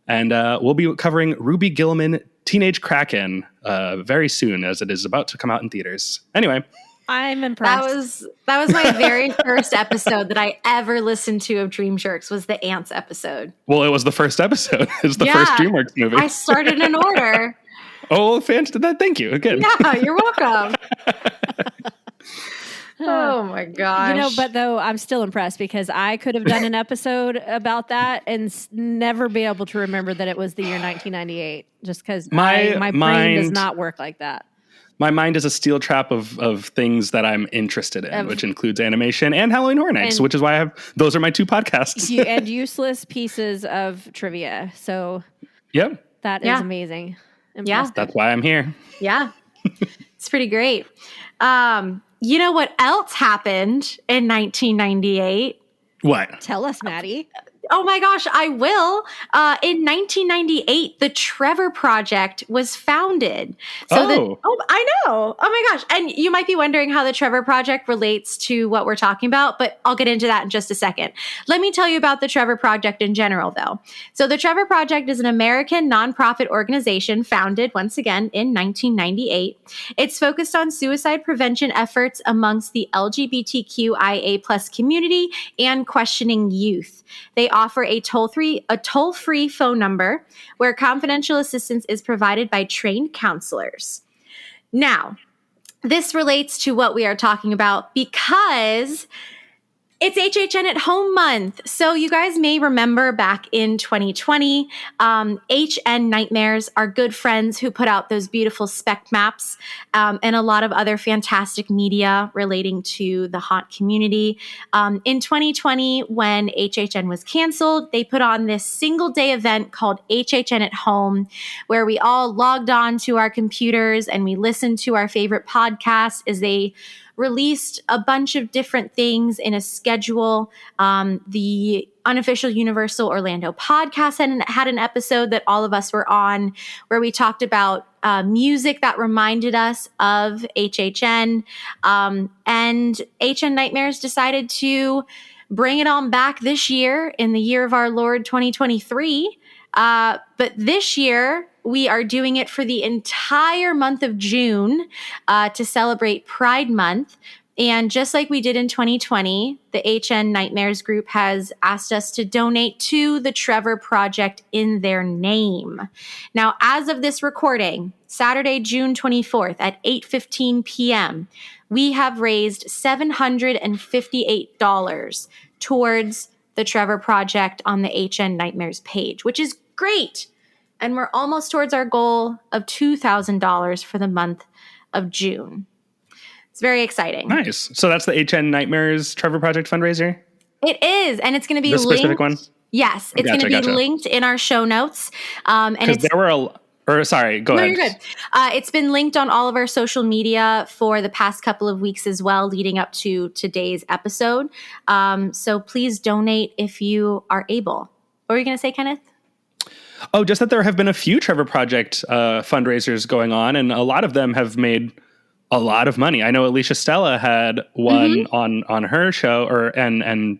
And we'll be covering Ruby Gilman, Teenage Kraken, very soon, as it is about to come out in theaters. Anyway. I'm impressed. That was my very first episode that I ever listened to of Dream Jerks was the Ants episode. Well, it was the first episode. It's the first DreamWorks movie. I started in order. Oh, fans did that. Thank you. Good. Yeah, you're welcome. Oh my gosh. You know, but though I'm still impressed because I could have done an episode about that and never be able to remember that it was the year 1998 just because my brain does not work like that. My mind is a steel trap of things that I'm interested in, which includes animation and Halloween Horror Nights, which is why those are my two podcasts. And useless pieces of trivia. So yep. That is amazing. Yeah. That's why I'm here. Yeah. It's pretty great. You know what else happened in 1998? What? Tell us, Maddie. Oh my gosh, I will. In 1998, the Trevor Project was founded. I know. Oh my gosh. And you might be wondering how the Trevor Project relates to what we're talking about, but I'll get into that in just a second. Let me tell you about the Trevor Project in general, though. So the Trevor Project is an American nonprofit organization founded once again in 1998. It's focused on suicide prevention efforts amongst the LGBTQIA plus community and questioning youth. They offer a toll-free phone number where confidential assistance is provided by trained counselors. Now, this relates to what we are talking about because it's HHN at Home month. So you guys may remember back in 2020, HNNightmares, our good friends who put out those beautiful spec maps and a lot of other fantastic media relating to the haunt community. In 2020, when HHN was canceled, they put on this single day event called HHN at Home, where we all logged on to our computers and we listened to our favorite podcasts as they released a bunch of different things in a schedule. The Unofficial Universal Orlando podcast had an episode that all of us were on where we talked about music that reminded us of HHN. And HNNightmares decided to bring it on back this year in the year of our Lord 2023. But this year, we are doing it for the entire month of June to celebrate Pride Month. And just like we did in 2020, the HNNightmares group has asked us to donate to the Trevor Project in their name. Now, as of this recording, Saturday, June 24th at 8:15 p.m., we have raised $758 towards the Trevor Project on the HNNightmares page, which is great. And we're almost towards our goal of $2,000 for the month of June. It's very exciting. Nice. So that's the HNNightmares Trevor Project fundraiser? It is. And it's going to be the linked. Specific one? Yes. It's going to be linked in our show notes. Because there were sorry, go ahead. You're good. It's been linked on all of our social media for the past couple of weeks as well, leading up to today's episode. So please donate if you are able. What were you going to say, Kenneth? Oh, just that there have been a few Trevor Project fundraisers going on, and a lot of them have made a lot of money. I know Alicia Stella had one on her show and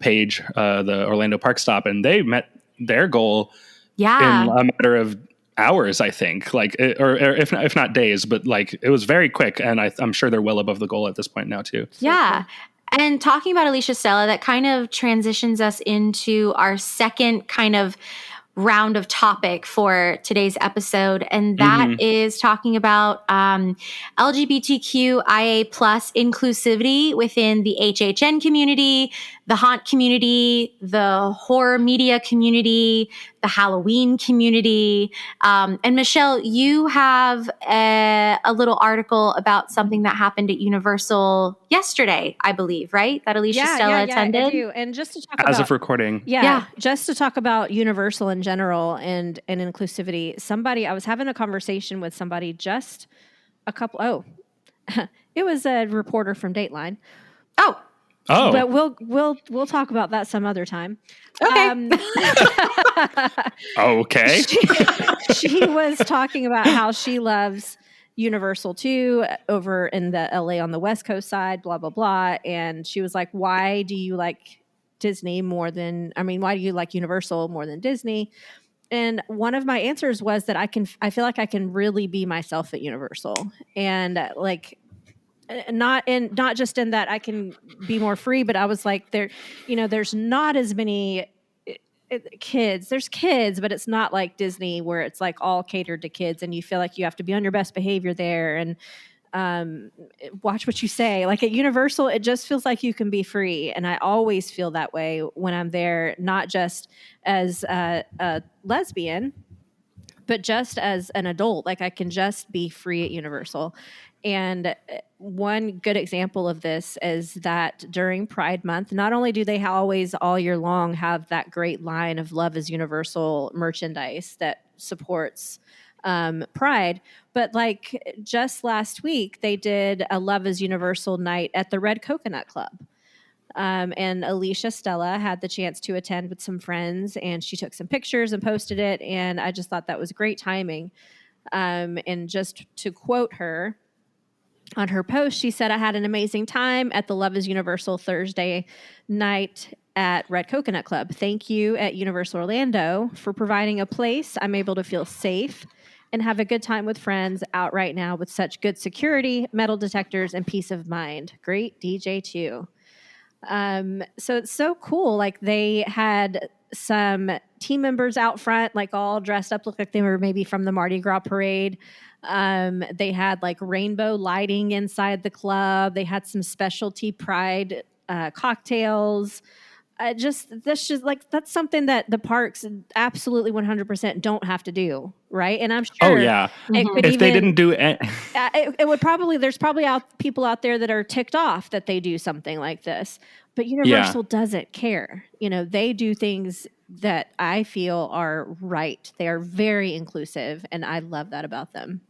Paige, the Orlando Park Stop, and they met their goal in a matter of hours, I think, or if not days, but like it was very quick, and I'm sure they're well above the goal at this point now too. Yeah. And talking about Alicia Stella, that kind of transitions us into our second kind of round of topic for today's episode, and that is talking about LGBTQIA plus inclusivity within the HHN community, the haunt community, the horror media community, the Halloween community. And Michelle, you have a little article about something that happened at Universal yesterday, I believe, right? That Alicia Stella attended. Yeah, I do. And just to talk as of recording. Just to talk about Universal in general and inclusivity. I was having a conversation with somebody just it was a reporter from Dateline. Oh. But we'll talk about that some other time. Okay. Okay. She was talking about how she loves Universal too, over in the LA on the West Coast side, blah, blah, blah. And she was like, why do you like Disney why do you like Universal more than Disney? And one of my answers was that I feel like I can really be myself at Universal, and not just in that I can be more free, but I was like, there's not as many kids. There's kids, but it's not like Disney where it's like all catered to kids and you feel like you have to be on your best behavior there and watch what you say. Like at Universal, it just feels like you can be free. And I always feel that way when I'm there, not just as a lesbian, but just as an adult. Like I can just be free at Universal. And one good example of this is that during Pride Month, not only do they always all year long have that great line of Love is Universal merchandise that supports Pride, but like just last week, they did a Love is Universal night at the Red Coconut Club. And Alicia Stella had the chance to attend with some friends, and she took some pictures and posted it. And I just thought that was great timing. And just to quote her, on her post, she said, I had an amazing time at the Love is Universal Thursday night at Red Coconut Club. Thank you at Universal Orlando for providing a place I'm able to feel safe and have a good time with friends out right now with such good security, metal detectors, and peace of mind. Great DJ too. So it's so cool. Like they had some team members out front, like all dressed up, looked like they were maybe from the Mardi Gras parade. They had like rainbow lighting inside the club. They had some specialty Pride cocktails. That's something that the parks absolutely 100% don't have to do, right? And I'm sure. Oh yeah. If they didn't do it, it would probably. There's probably people out there that are ticked off that they do something like this, but Universal doesn't care. They do things that I feel are right. They are very inclusive, and I love that about them.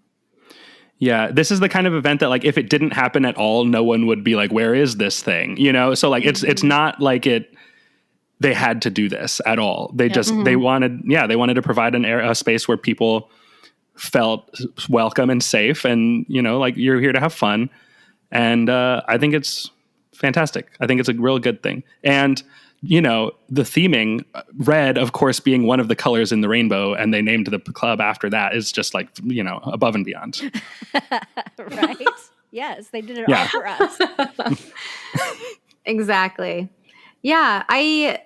Yeah, this is the kind of event that, like, if it didn't happen at all, no one would be like, where is this thing? You know? So like, it's not like they had to do this at all. They just, they wanted to provide a space where people felt welcome and safe, and, you know, like, you're here to have fun. And I think it's fantastic. I think it's a real good thing. And, you know, the theming, red, of course, being one of the colors in the rainbow, and they named the club after that, is just like, you know, above and beyond. Right? Yes, they did it all for us. Exactly. Yeah, I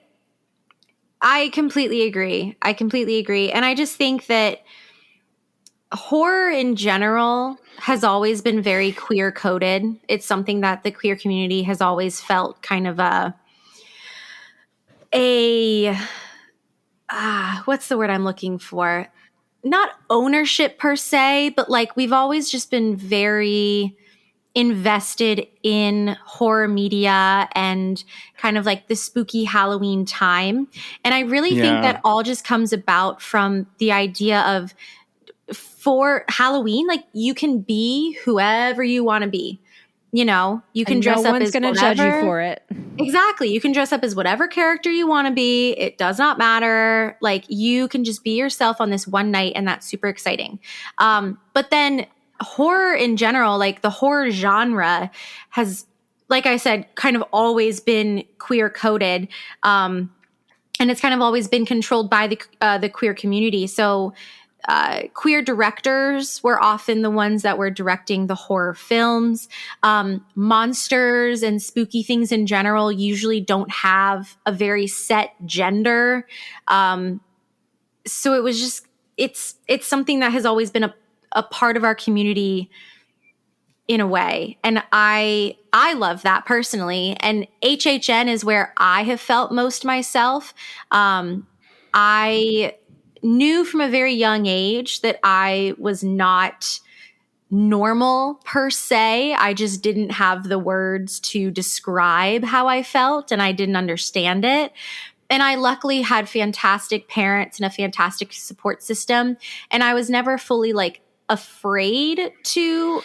completely agree. And I just think that horror in general has always been very queer coded. It's something that the queer community has always felt kind of what's the word I'm looking for? Not ownership per se, but like, we've always just been very invested in horror media and kind of like the spooky Halloween time. And I really think that all just comes about from the idea of, for Halloween, like, you can be whoever you want to be. You know, you can dress up as whatever. No one's going to judge you for it. Exactly. You can dress up as whatever character you want to be. It does not matter. Like, you can just be yourself on this one night, and that's super exciting. But then horror in general, like the horror genre, has, like I said, kind of always been queer coded. And it's kind of always been controlled by the queer community. So queer directors were often the ones that were directing the horror films. Monsters and spooky things in general usually don't have a very set gender. So it was just, it's something that has always been a part of our community in a way. And I love that personally. And HHN is where I have felt most myself. I knew from a very young age that I was not normal per se. I just didn't have the words to describe how I felt, and I didn't understand it. And I luckily had fantastic parents and a fantastic support system. And I was never fully like afraid to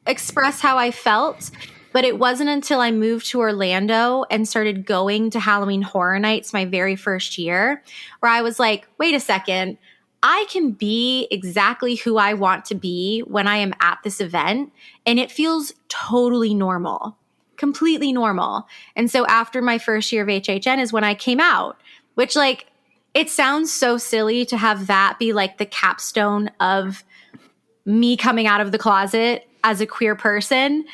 express how I felt. But it wasn't until I moved to Orlando and started going to Halloween Horror Nights my very first year, where I was like, wait a second, I can be exactly who I want to be when I am at this event. And it feels totally normal, completely normal. And so after my first year of HHN is when I came out, which, like, it sounds so silly to have that be like the capstone of me coming out of the closet as a queer person.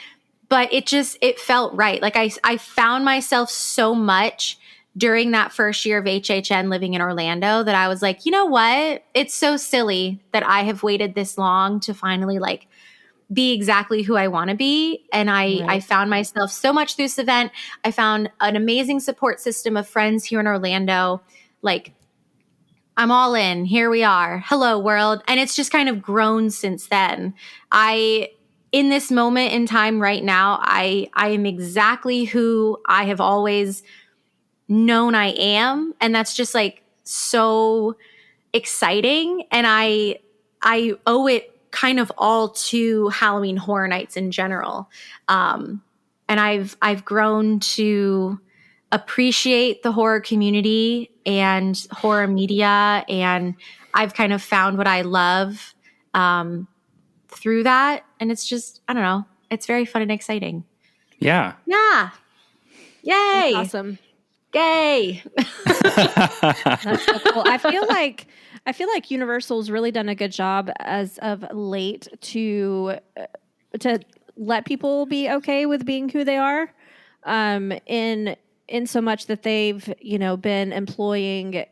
But it felt right. Like, I found myself so much during that first year of HHN living in Orlando that I was like, you know what? It's so silly that I have waited this long to finally, like, be exactly who I want to be. And I found myself so much through this event. I found an amazing support system of friends here in Orlando. Like, I'm all in. Here we are. Hello, world. And it's just kind of grown since then. In this moment in time right now, I am exactly who I have always known I am. And that's just, like, so exciting. And I owe it kind of all to Halloween Horror Nights in general. And I've grown to appreciate the horror community and horror media. And I've kind of found what I love through that. And it's just, I don't know, it's very fun and exciting. Yeah. Yeah. Yay. That's awesome. Yay. That's so cool. I feel like Universal's really done a good job as of late to let people be okay with being who they are. In so much that they've, you know, been employing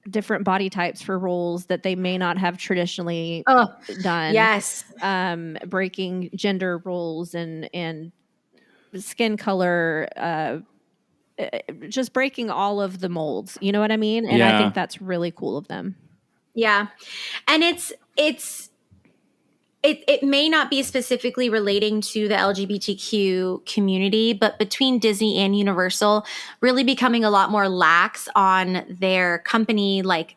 different body types for roles that they may not have traditionally done. Yes. Breaking gender roles and skin color, just breaking all of the molds. You know what I mean? And I think that's really cool of them. Yeah. And it may not be specifically relating to the LGBTQ community, but between Disney and Universal really becoming a lot more lax on their company, like,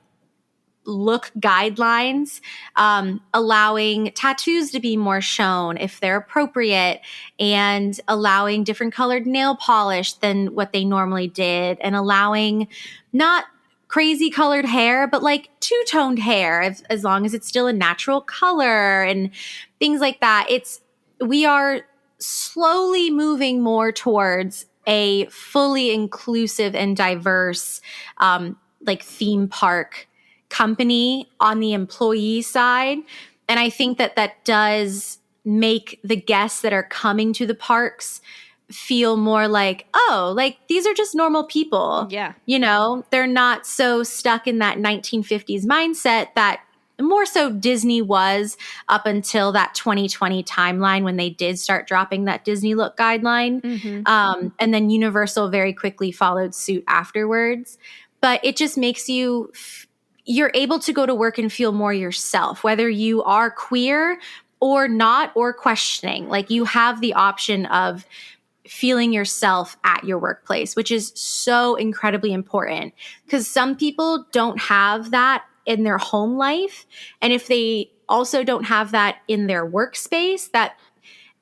look guidelines, allowing tattoos to be more shown if they're appropriate, and allowing different colored nail polish than what they normally did, and allowing not crazy colored hair, but like two-toned hair, as long as it's still a natural color and things like that. We are slowly moving more towards a fully inclusive and diverse, like theme park company on the employee side. And I think that does make the guests that are coming to the parks feel more like, oh, like these are just normal people. Yeah. You know, they're not so stuck in that 1950s mindset that more so Disney was up until that 2020 timeline when they did start dropping that Disney look guideline. And then Universal very quickly followed suit afterwards. But it just makes you're able to go to work and feel more yourself, whether you are queer or not, or questioning. Like, you have the option of feeling yourself at your workplace, which is so incredibly important, because some people don't have that in their home life. And if they also don't have that in their workspace, that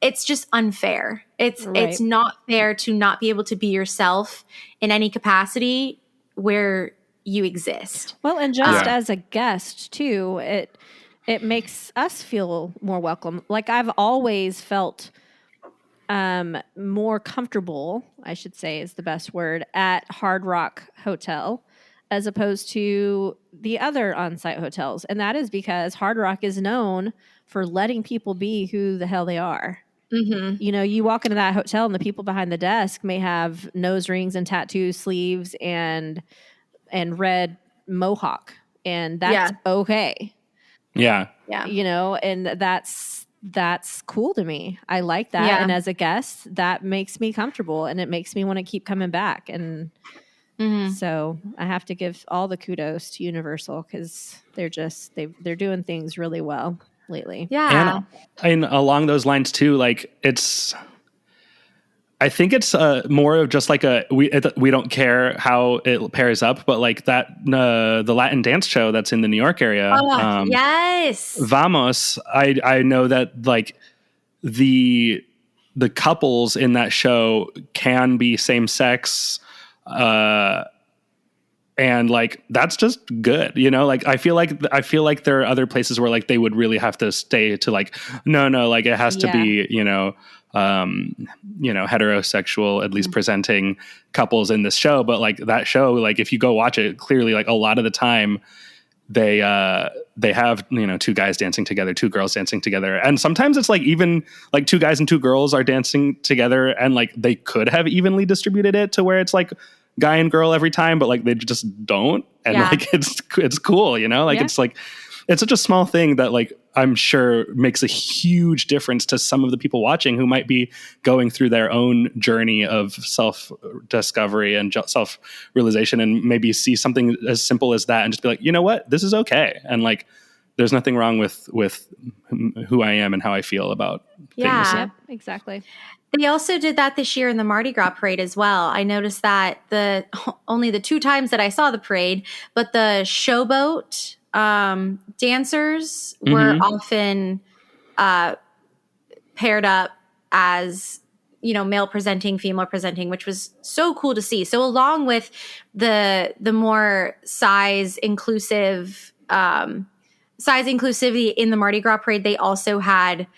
it's just unfair. It's not fair to not be able to be yourself in any capacity where you exist. Well, and just as a guest too, it makes us feel more welcome. Like, I've always felt more comfortable, I should say is the best word, at Hard Rock Hotel as opposed to the other on-site hotels. And that is because Hard Rock is known for letting people be who the hell they are. You know, you walk into that hotel and the people behind the desk may have nose rings and tattoo sleeves and red mohawk, and that's okay. Yeah. Yeah. And that's cool to me. I like that. And as a guest, that makes me comfortable and it makes me want to keep coming back. And so I have to give all the kudos to Universal, because they're doing things really well lately. Yeah. And along those lines too, like I think it's more of just like we don't care how it pairs up, but like that the Latin dance show that's in the New York area. Yes. Vamos. I know that like the couples in that show can be same sex, and like that's just good, like I feel like there are other places where like they would really have to stay to like no, like it has to be heterosexual, at least presenting couples in this show. But like that show, like if you go watch it, clearly like a lot of the time they have two guys dancing together, two girls dancing together, and sometimes it's like even like two guys and two girls are dancing together, and like they could have evenly distributed it to where it's like guy and girl every time, but like they just don't, and like it's cool, it's like it's such a small thing that like I'm sure makes a huge difference to some of the people watching who might be going through their own journey of self-discovery and self-realization, and maybe see something as simple as that and just be like, you know what, this is okay, and like there's nothing wrong with who I am and how I feel about things. Yeah, exactly. They also did that this year in the Mardi Gras parade as well. I noticed that only the two times that I saw the parade, but the showboat dancers were often paired up as, male presenting, female presenting, which was so cool to see. So along with the more size inclusivity in the Mardi Gras parade, they also had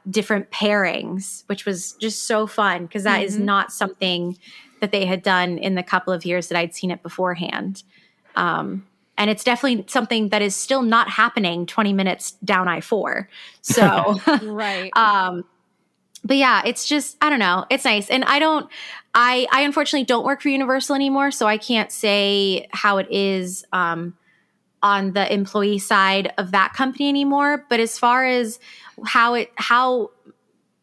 different pairings, which was just so fun, because that is not something that they had done in the couple of years that I'd seen it beforehand. And it's definitely something that is still not happening 20 minutes down I-4. So, right. But yeah, it's just, I don't know. It's nice. And I unfortunately don't work for Universal anymore, so I can't say how it is on the employee side of that company anymore. But as far as how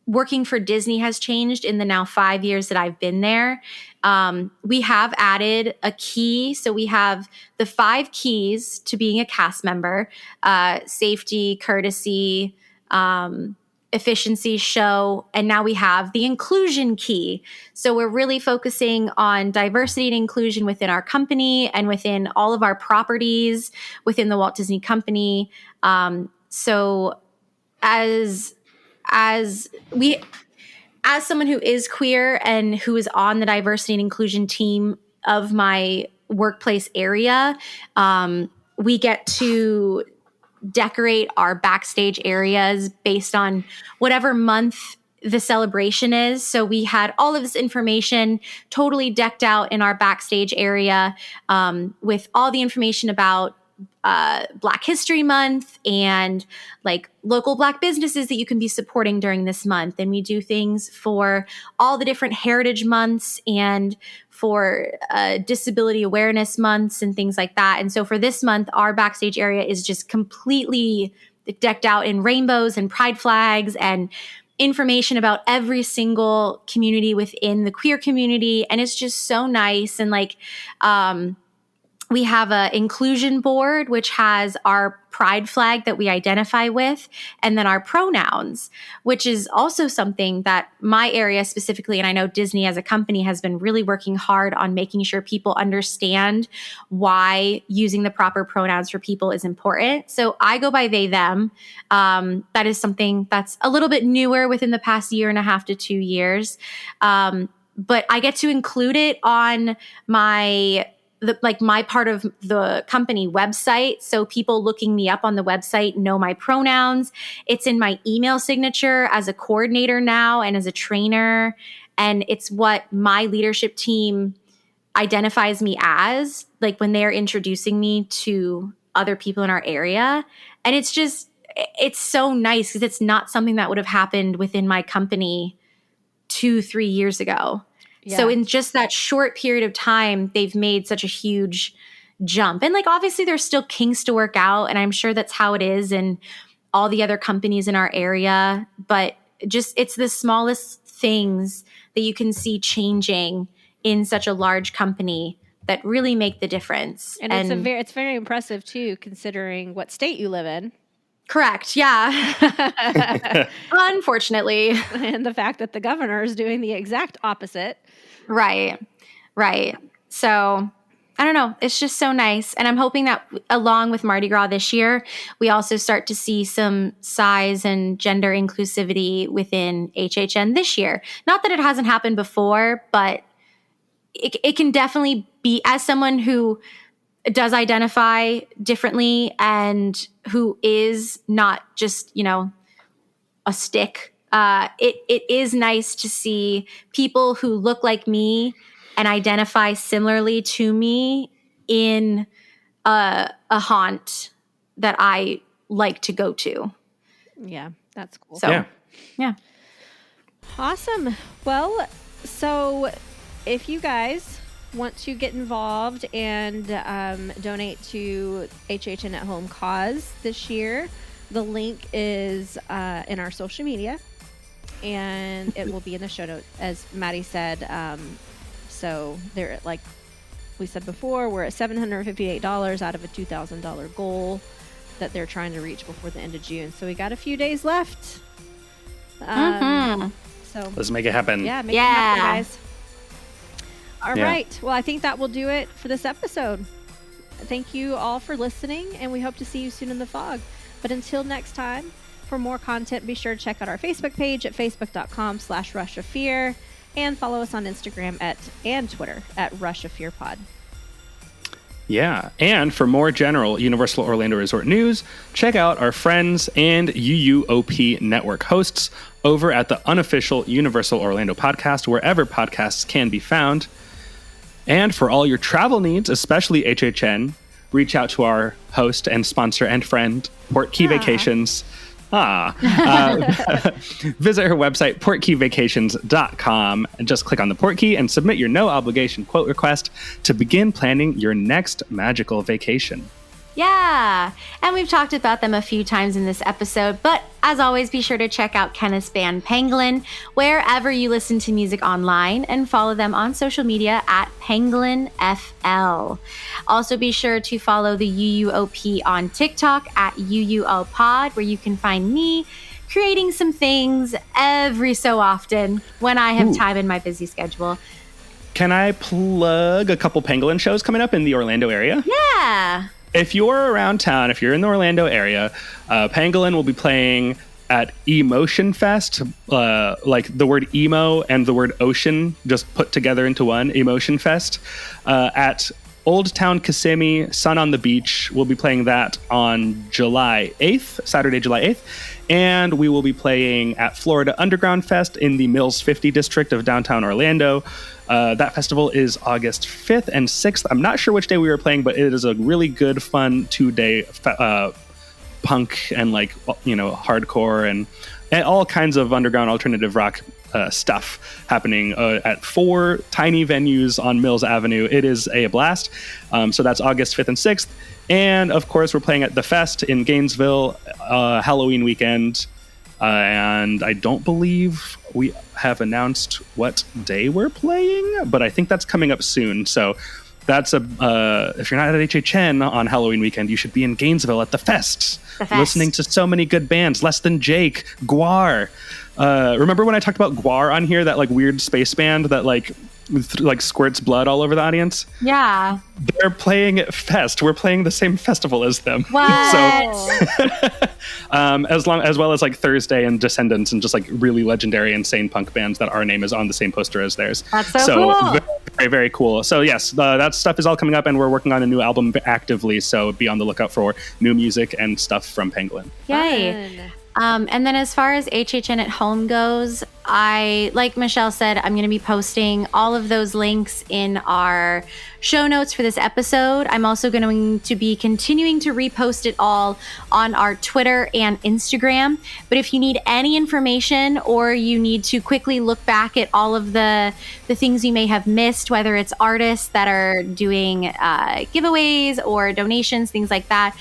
working for Disney has changed in the now 5 years that I've been there, we have added a key. So we have the 5 keys to being a cast member: safety, courtesy, efficiencies show, and now we have the inclusion key. So we're really focusing on diversity and inclusion within our company and within all of our properties within the Walt Disney Company. So as someone who is queer and who is on the diversity and inclusion team of my workplace area, we get to decorate our backstage areas based on whatever month the celebration is. So we had all of this information totally decked out in our backstage area, with all the information about Black History Month and like local Black businesses that you can be supporting during this month. And we do things for all the different heritage months and for disability awareness months and things like that. And so for this month, our backstage area is just completely decked out in rainbows and pride flags and information about every single community within the queer community. And it's just so nice. And like, we have an inclusion board, which has our pride flag that we identify with, and then our pronouns, which is also something that my area specifically, and I know Disney as a company has been really working hard on making sure people understand why using the proper pronouns for people is important. So I go by they, them. That is something that's a little bit newer within the past 1.5 to 2 years. But I get to include it on my part of the company website. So people looking me up on the website know my pronouns. It's in my email signature as a coordinator now and as a trainer. And it's what my leadership team identifies me as, like when they're introducing me to other people in our area. And it's so nice because it's not something that would have happened within my company 2-3 years ago. Yeah. So in just that short period of time, they've made such a huge jump. And like, obviously there's still kinks to work out. And I'm sure that's how it is in all the other companies in our area. But just, it's the smallest things that you can see changing in such a large company that really make the difference. And it's very impressive too, considering what state you live in. Correct. Yeah. Unfortunately. And the fact that the governor is doing the exact opposite. Right. So I don't know. It's just so nice. And I'm hoping that along with Mardi Gras this year, we also start to see some size and gender inclusivity within HHN this year. Not that it hasn't happened before, but it can definitely be, as someone who does identify differently and who is not just, a stick. It is nice to see people who look like me and identify similarly to me in a haunt that I like to go to. Yeah, that's cool. So, yeah. Awesome. Well, so if you guys want to get involved and donate to HHNatHome cause this year, the link is in our social media, and it will be in the show notes, as Maddie said. So they're, like we said before, we're at $758 out of a $2,000 goal that they're trying to reach before the end of June. So we got a few days left. So let's make it happen. Yeah, make it happen, guys. All right. Well, I think that will do it for this episode. Thank you all for listening, and we hope to see you soon in the fog. But until next time, for more content, be sure to check out our Facebook page at facebook.com/RushOfFear and follow us on Instagram and Twitter at RushOfFearPod. Yeah. And for more general Universal Orlando Resort news, check out our friends and UUOP network hosts over at the unofficial Universal Orlando podcast, wherever podcasts can be found. And for all your travel needs, especially HHN, reach out to our host and sponsor and friend, Portkey Vacations. Visit her website, portkeyvacations.com, and just click on the Portkey and submit your no obligation quote request to begin planning your next magical vacation. Yeah, and we've talked about them a few times in this episode, but as always, be sure to check out Kenneth's band Pangolin wherever you listen to music online, and follow them on social media at PangolinFL. Also, be sure to follow the UUOP on TikTok at UUOPod, where you can find me, creating some things every so often when I have time in my busy schedule. Can I plug a couple Pangolin shows coming up in the Orlando area? Yeah. If you're around town, if you're in the Orlando area, Pangolin will be playing at Emotion Fest, like the word emo and the word ocean just put together into one, Emotion Fest, at Old Town Kissimmee, Sun on the Beach. We'll be playing that on July 8th, Saturday, July 8th. And we will be playing at Florida Underground Fest in the Mills 50 district of downtown Orlando. That festival is August 5th and 6th. I'm not sure which day we were playing, but it is a really good, fun 2-day punk and hardcore and all kinds of underground alternative rock stuff happening at 4 tiny venues on Mills Avenue. It is a blast. So that's August 5th and 6th. And of course, we're playing at the Fest in Gainesville Halloween weekend. And I don't believe we have announced what day we're playing, but I think that's coming up soon. So that's if you're not at HHN on Halloween weekend, you should be in Gainesville at the Fest. Listening to so many good bands. Less Than Jake, Guar. Remember when I talked about Guar on here, that like weird space band that like squirts blood all over the audience? Yeah. They're playing at Fest. We're playing the same festival as them. What? So, as well as like Thursday and Descendants and just like really legendary insane punk bands that our name is on the same poster as theirs. That's so cool. Very, very cool. So yes, that stuff is all coming up, and we're working on a new album actively. So be on the lookout for new music and stuff from Pangolin. Yay. And then as far as HHN at Home goes, like Michelle said, I'm going to be posting all of those links in our show notes for this episode. I'm also going to be continuing to repost it all on our Twitter and Instagram. But if you need any information or you need to quickly look back at all of the things you may have missed, whether it's artists that are doing giveaways or donations, things like that,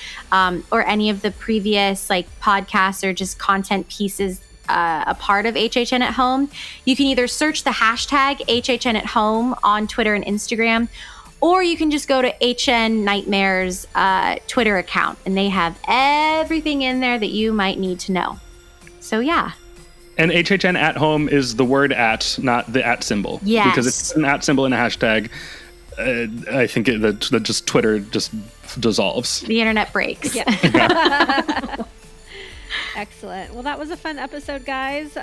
or any of the previous like podcasts or just content pieces a part of HHN at Home, you can either search the hashtag HHN at Home on Twitter and Instagram, or you can just go to HNNightmares Twitter account, and they have everything in there that you might need to know. So yeah. And HHN at Home is the word at, not the at symbol. Yes. Because if it's an at symbol in a hashtag, I think just Twitter just dissolves. The internet breaks. Yeah. Excellent. Well, that was a fun episode, guys.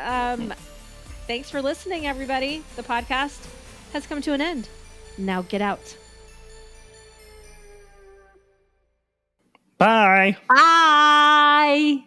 Thanks for listening, everybody. The podcast has come to an end. Now get out. Bye. Bye.